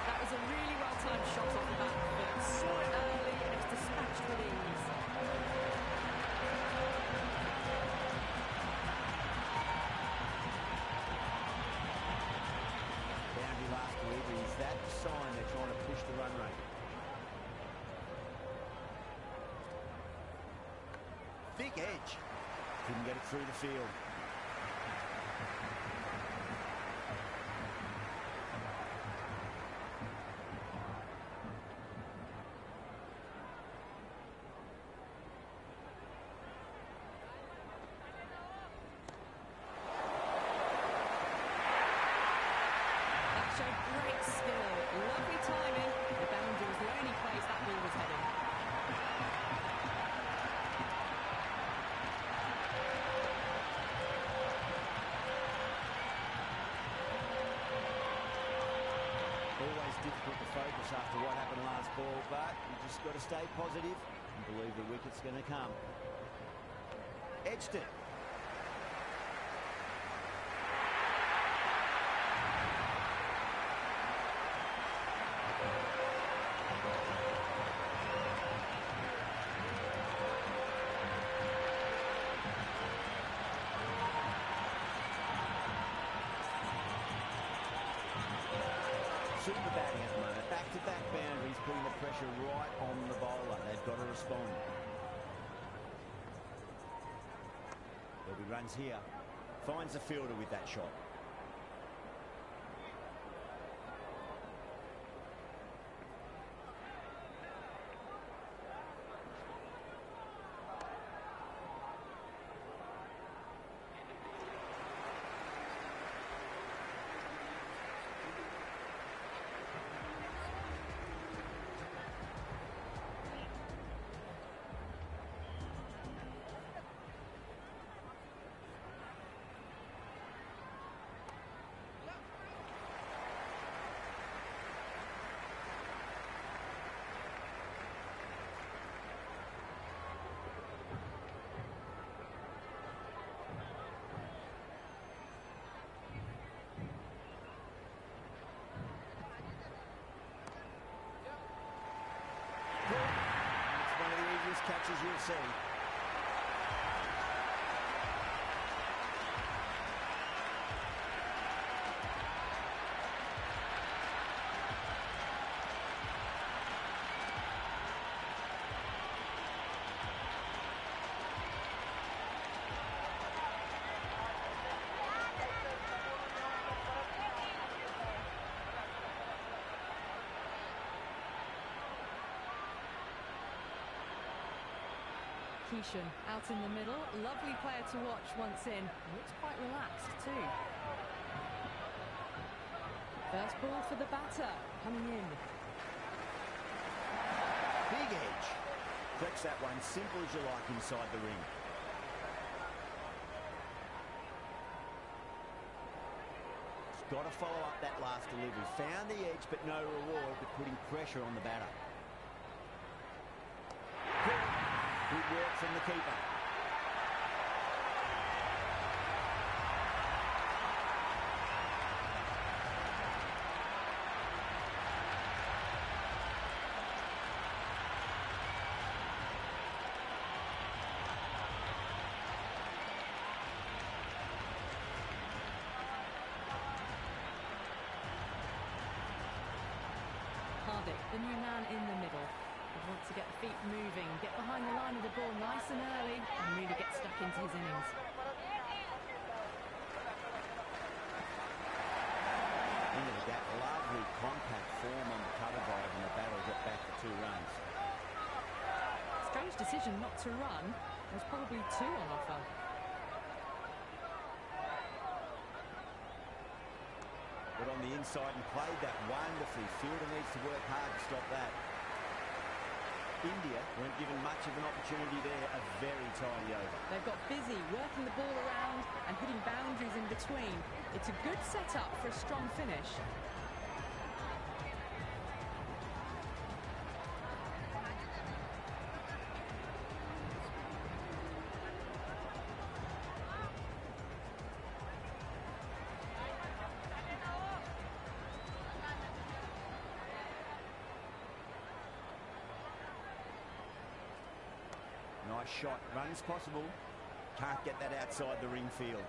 That was a really well-timed shot off the back foot. Saw it early and it's dispatched with ease. Boundary last delivery. Is that the sign they're trying to push the run rate? Thick edge. Couldn't get it through the field. Great skill, lovely timing. The boundary was the only place that ball was heading. Always difficult to focus after what happened last ball, but you just got to stay positive and believe the wicket's going to come. Edged it. Super batting at the moment. Back-to-back boundaries, putting the pressure right on the bowler. They've got to respond. There'll be runs here. Finds the fielder with that shot. catches you'll see. Keishan out in the middle. Lovely player to watch once in. Looks quite relaxed too. First ball for the batter coming in. Big edge. Flex that one simple as you like inside the ring. He's got to follow up that last delivery. Found the edge but no reward, but putting pressure on the batter. Good work from the keeper. Hardik, the new man in the middle. He wants to get the feet moving, get behind the line of the ball nice and early, and really get stuck into his innings. Into the gap, lovely compact form on the cover drive, and the battle got back for 2 runs. Strange decision not to run. There's probably 2 on offer. But on the inside and played that wonderfully. Fielder needs to work hard to stop that. India weren't given much of an opportunity there. A very tidy over. They've got busy working the ball around and hitting boundaries in between. It's a good setup for a strong finish. Nice shot. Runs possible. Can't get that outside the ring field.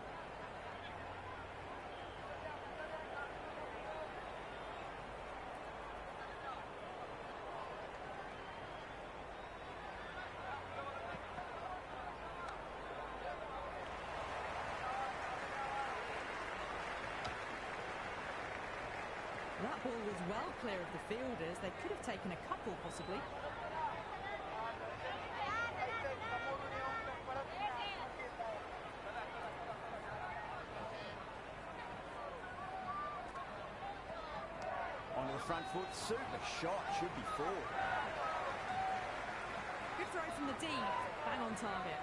That ball was well clear of the fielders. They could have taken a couple possibly. Onto the front foot. Super shot. Should be 4. Good throw from the deep. Bang on target.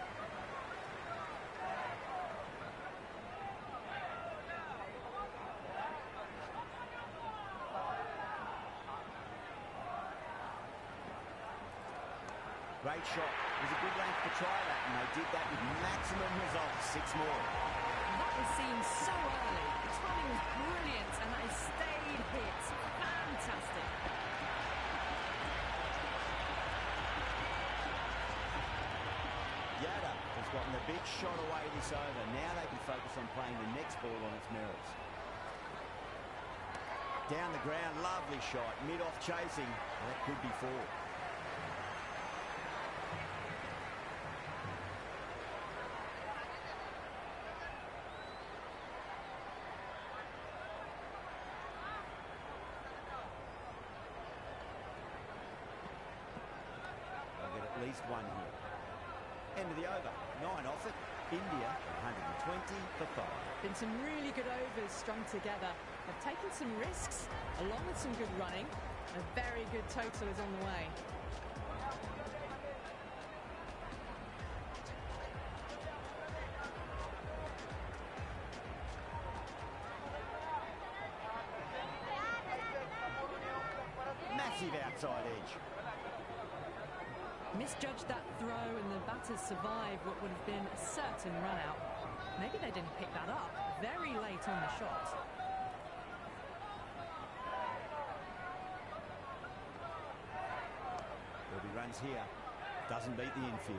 Great shot. It was a good length to try that, and they did that with maximum results. 6 more. That was seen so early. The timing was brilliant, and that is stayed hit. Fantastic. Yada has gotten a big shot away this over. Now they can focus on playing the next ball on its merits. Down the ground, lovely shot. Mid-off chasing. That could be 4. At least 1 here. End of the over. 9 off it. India 120 for 5. Been some really good overs strung together. They've taken some risks along with some good running. A very good total is on the way. Massive outside edge. Misjudged that throw and the batters survived what would have been a certain run out. Maybe they didn't pick that up very late on the shot. There'll be runs here. Doesn't beat the infield.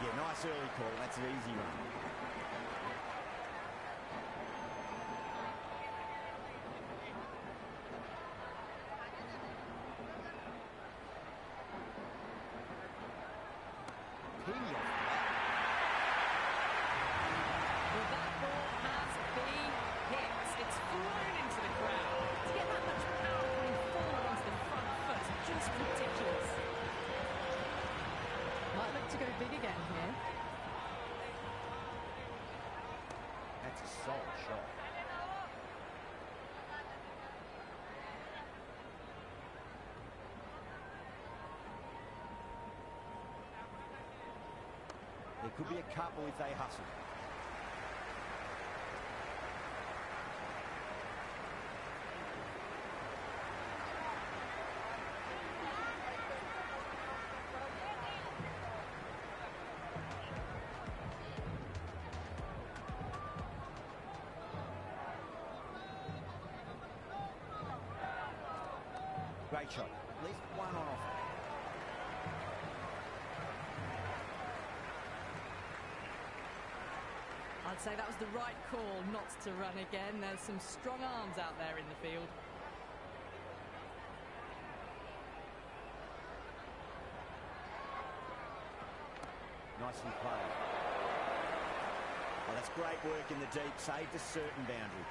Yeah, nice early call. That's an easy run. Well, that ball has been hit. It's flown into the crowd. To get that much power coming forward onto the front foot, just ridiculous. Might look to go big again here. That's a solid shot. There could be a couple if they hustle. Great shot. At least one on offer. I'd say that was the right call not to run again. There's some strong arms out there in the field. Nicely played. Oh, that's great work in the deep. Saved a certain boundary.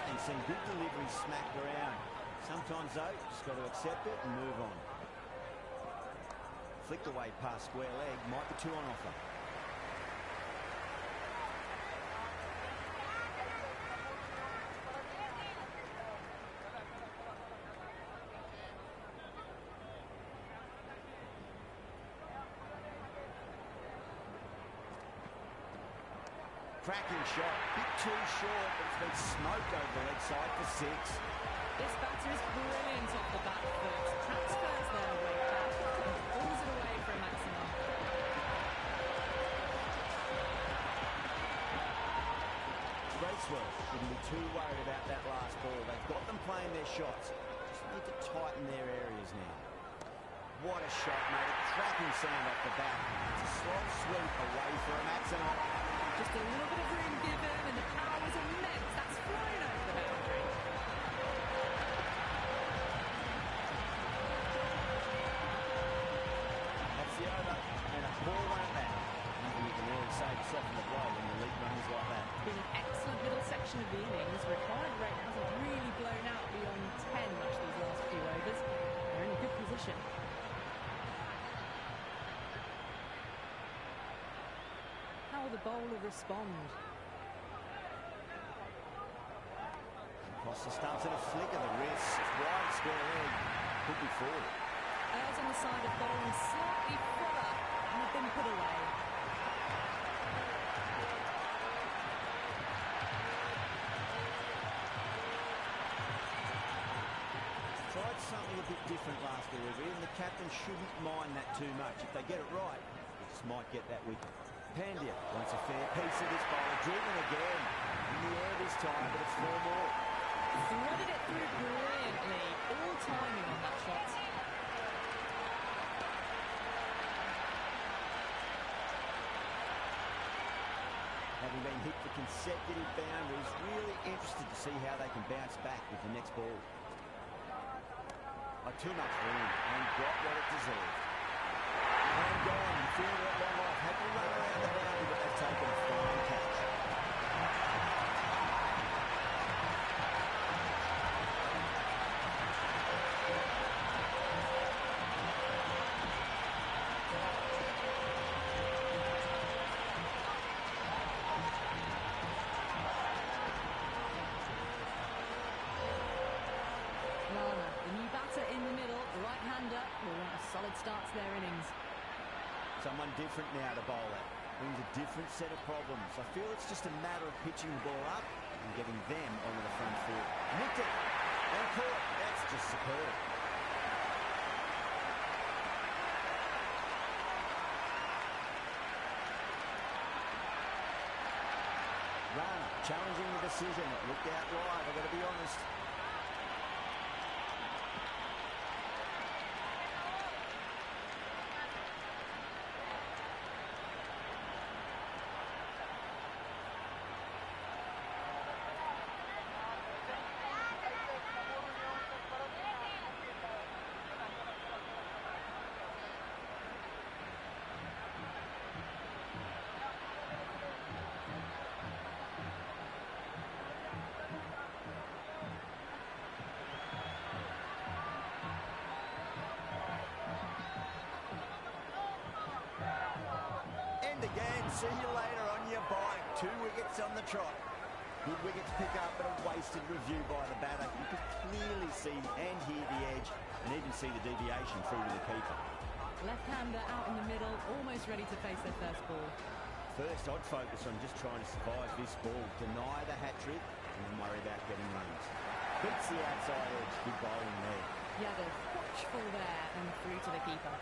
And some good delivery smacked around. Sometimes, though, just got to accept it and move on. Flicked away past square leg. Might be two on offer. Cracking shot, bit too short, but it's been smoked over the leg side for six. This batter is brilliant off the back foot. Transfers their way back and pulls it away for a maximum. Bracewell shouldn't be too worried about that last ball. They've got them playing their shots. Just need to tighten their areas now. What a shot, mate. A cracking sound off the bat. It's a slow sweep away for a maximum. Just a little bit of room given, and the power was immense. That's flying over the boundary. That's the over, and a poor one at that. You can really say to soften the blow when the lead runs like that. It's been an excellent middle section of the innings. Required rate hasn't really blown out beyond 10 much these last few overs. They're in a good position. How will the bowler respond? Across the stumps and a flick of the wrist. Wide square leg. Could be forward. Errs on the side of bowling slightly fuller and have been put away. Tried something a bit different last delivery, and the captain shouldn't mind that too much. If they get it right, they just might get that wicket. Pandya wants a fair piece of this bowler. Driven again. In the air this time, but it's four more. Threaded it through brilliantly. All timing on that shot. Having been hit for consecutive boundaries, really interested to see how they can bounce back with the next ball. Too much room and got what it deserved. And gone. Fielder it long off. Had to run around the boundary, but they've taken a fine catch. Solid starts their innings. Someone different now to bowl at. Brings a different set of problems. I feel it's just a matter of pitching the ball up and getting them onto the front foot. Nicked it and caught. That's just superb. Runner challenging the decision. It looked out wide, I've got to be honest. Again, see you later on your bike. 2 wickets on the trot. Good wickets pick up, but a wasted review by the batter. You could clearly see and hear the edge and even see the deviation through to the keeper. Left-hander out in the middle, almost ready to face their first ball. First, I'd focus on just trying to survive this ball, deny the hat-trick, and then worry about getting runs. Beats the outside edge, good bowling there. Yadav, watchful there and through to the keeper.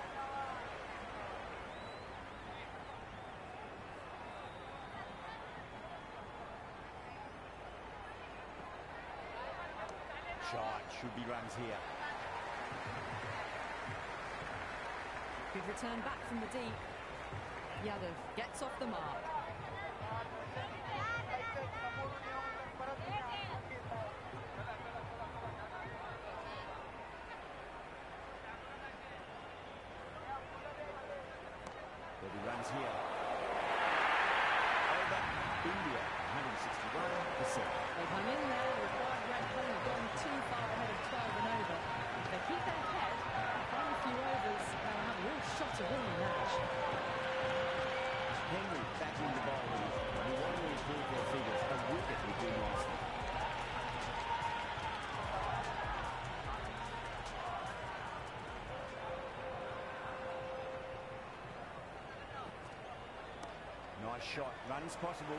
Should be runs here. Good return back from the deep. Yadav gets off the mark. There'll be runs here. Over India, 161%. They hung in there with wide red hadn't gone too far ahead of 12 and over. If they keep their head, find a few overs, they'll have a real shot at winning the match. Henry back in the bowl. We want to improve their figures. A wicket would do nicely. Nice shot. Runs possible.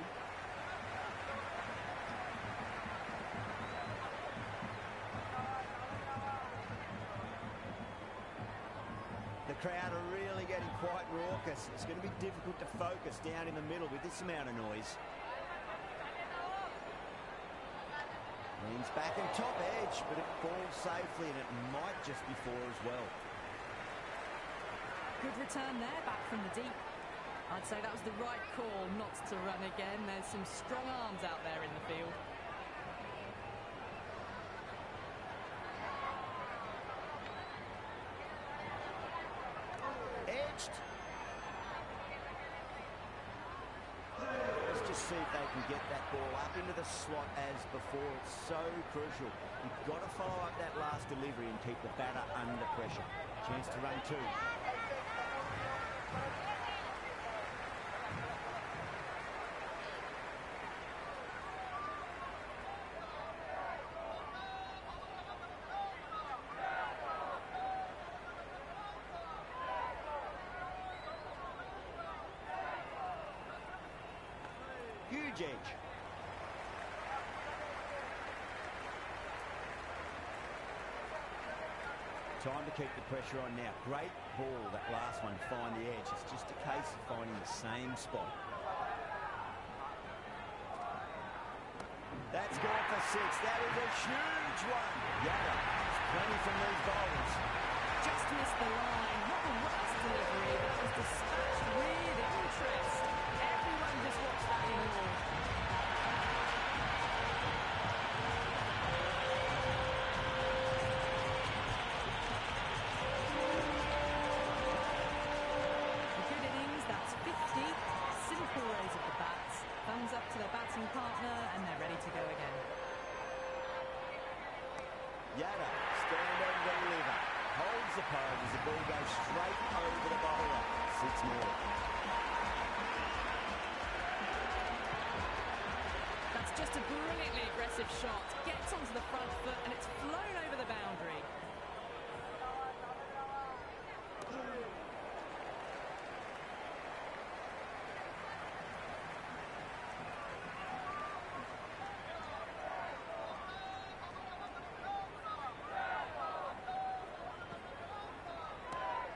The crowd are really getting quite raucous. It's going to be difficult to focus down in the middle with this amount of noise. Leans back and top edge, but it falls safely and it might just be 4 as well. Good return there, back from the deep. I'd say that was the right call not to run again. There's some strong arms out there in the field. Edged. Let's just see if they can get that ball up into the slot as before. It's so crucial. You've got to follow up that last delivery and keep the batter under pressure. Chance to run 2. Huge edge. Time to keep the pressure on now. Great ball, that last one, find the edge. It's just a case of finding the same spot. That's gone for 6. That is a huge one. Yadav, there's plenty from these bowlers. Just missed the line. Not the worst delivery, but was dispatched with interest. Everyone just watched that in awe. Yada, stand and deliver. Holds the pose as the ball goes straight over the bowler. 6 more. That's just a brilliantly aggressive shot. Gets onto the front foot and it's flown over the boundary.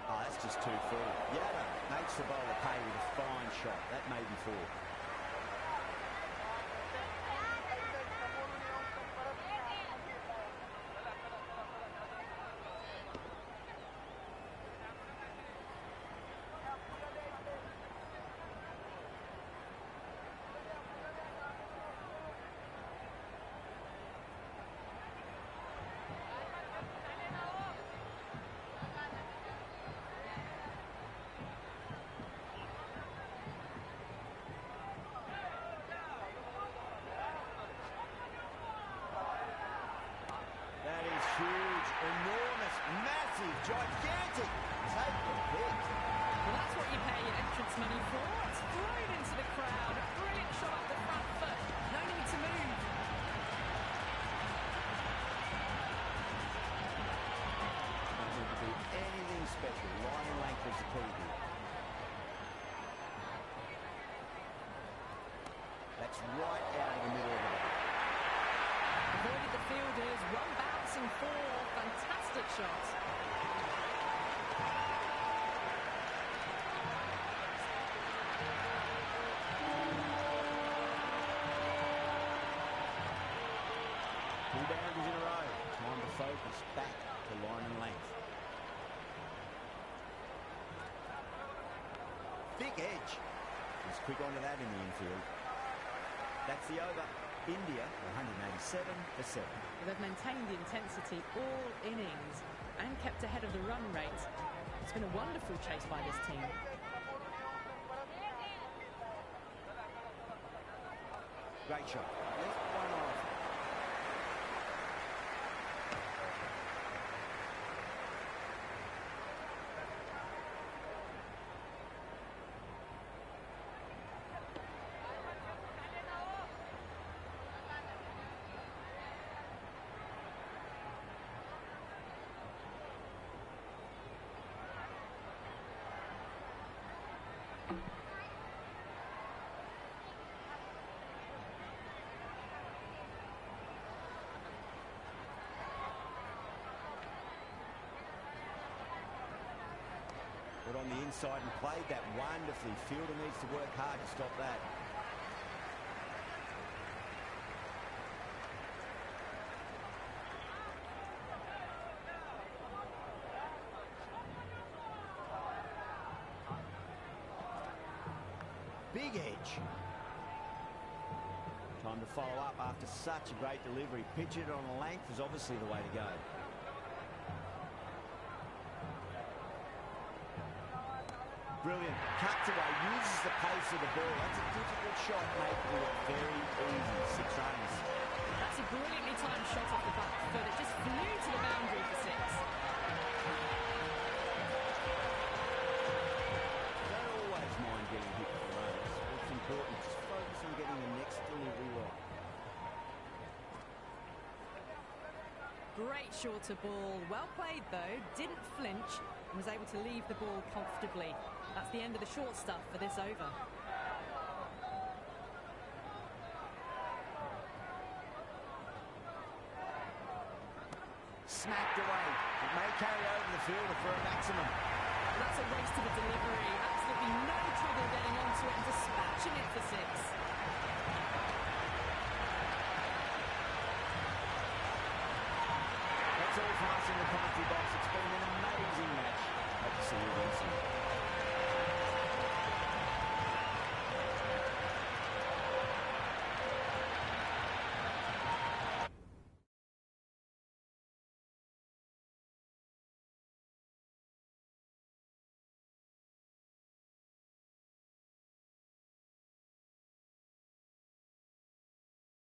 Oh, that's just too full. Yada makes the bowler pay with a fine shot. That may be 4. That is huge, enormous, massive, gigantic. Take the pick. Well, that's what you pay your entrance money for. It's thrown into the crowd. A brilliant shot off the front foot. No need to move. Don't need to do anything special. Line and length is the key here. That's right out of the middle of the bat. Avoided the fielders. One bouncing 4. Fantastic shot. Two boundaries in a row. Time to focus. Back to line and length. Thick edge. He's quick onto that in the infield. That's the over. India 187 for 7. They've maintained the intensity all innings and kept ahead of the run rate. It's been a wonderful chase by this team. Great shot. Left one off. Got on the inside and played that wonderfully. Fielder needs to work hard to stop that. Big edge. Time to follow up after such a great delivery. Pitch it on a length is obviously the way to go. Brilliant. Cuts away, uses the pace of the ball. That's a difficult shot, making it very easy. 6 runs. That's a brilliantly timed shot off the back foot. It just flew to the boundary for 6. Don't always mind getting hit for runs. What's important, just focus on getting the next delivery right. Great shorter ball. Well played, though. Didn't flinch and was able to leave the ball comfortably. That's the end of the short stuff for this over. Smacked away. It may carry over the fielder for a maximum. That's a race to the delivery. Absolutely no trouble getting onto it and dispatching it for 6. That's all from us in the commentary box. It's been an amazing match. Hope to see you again soon.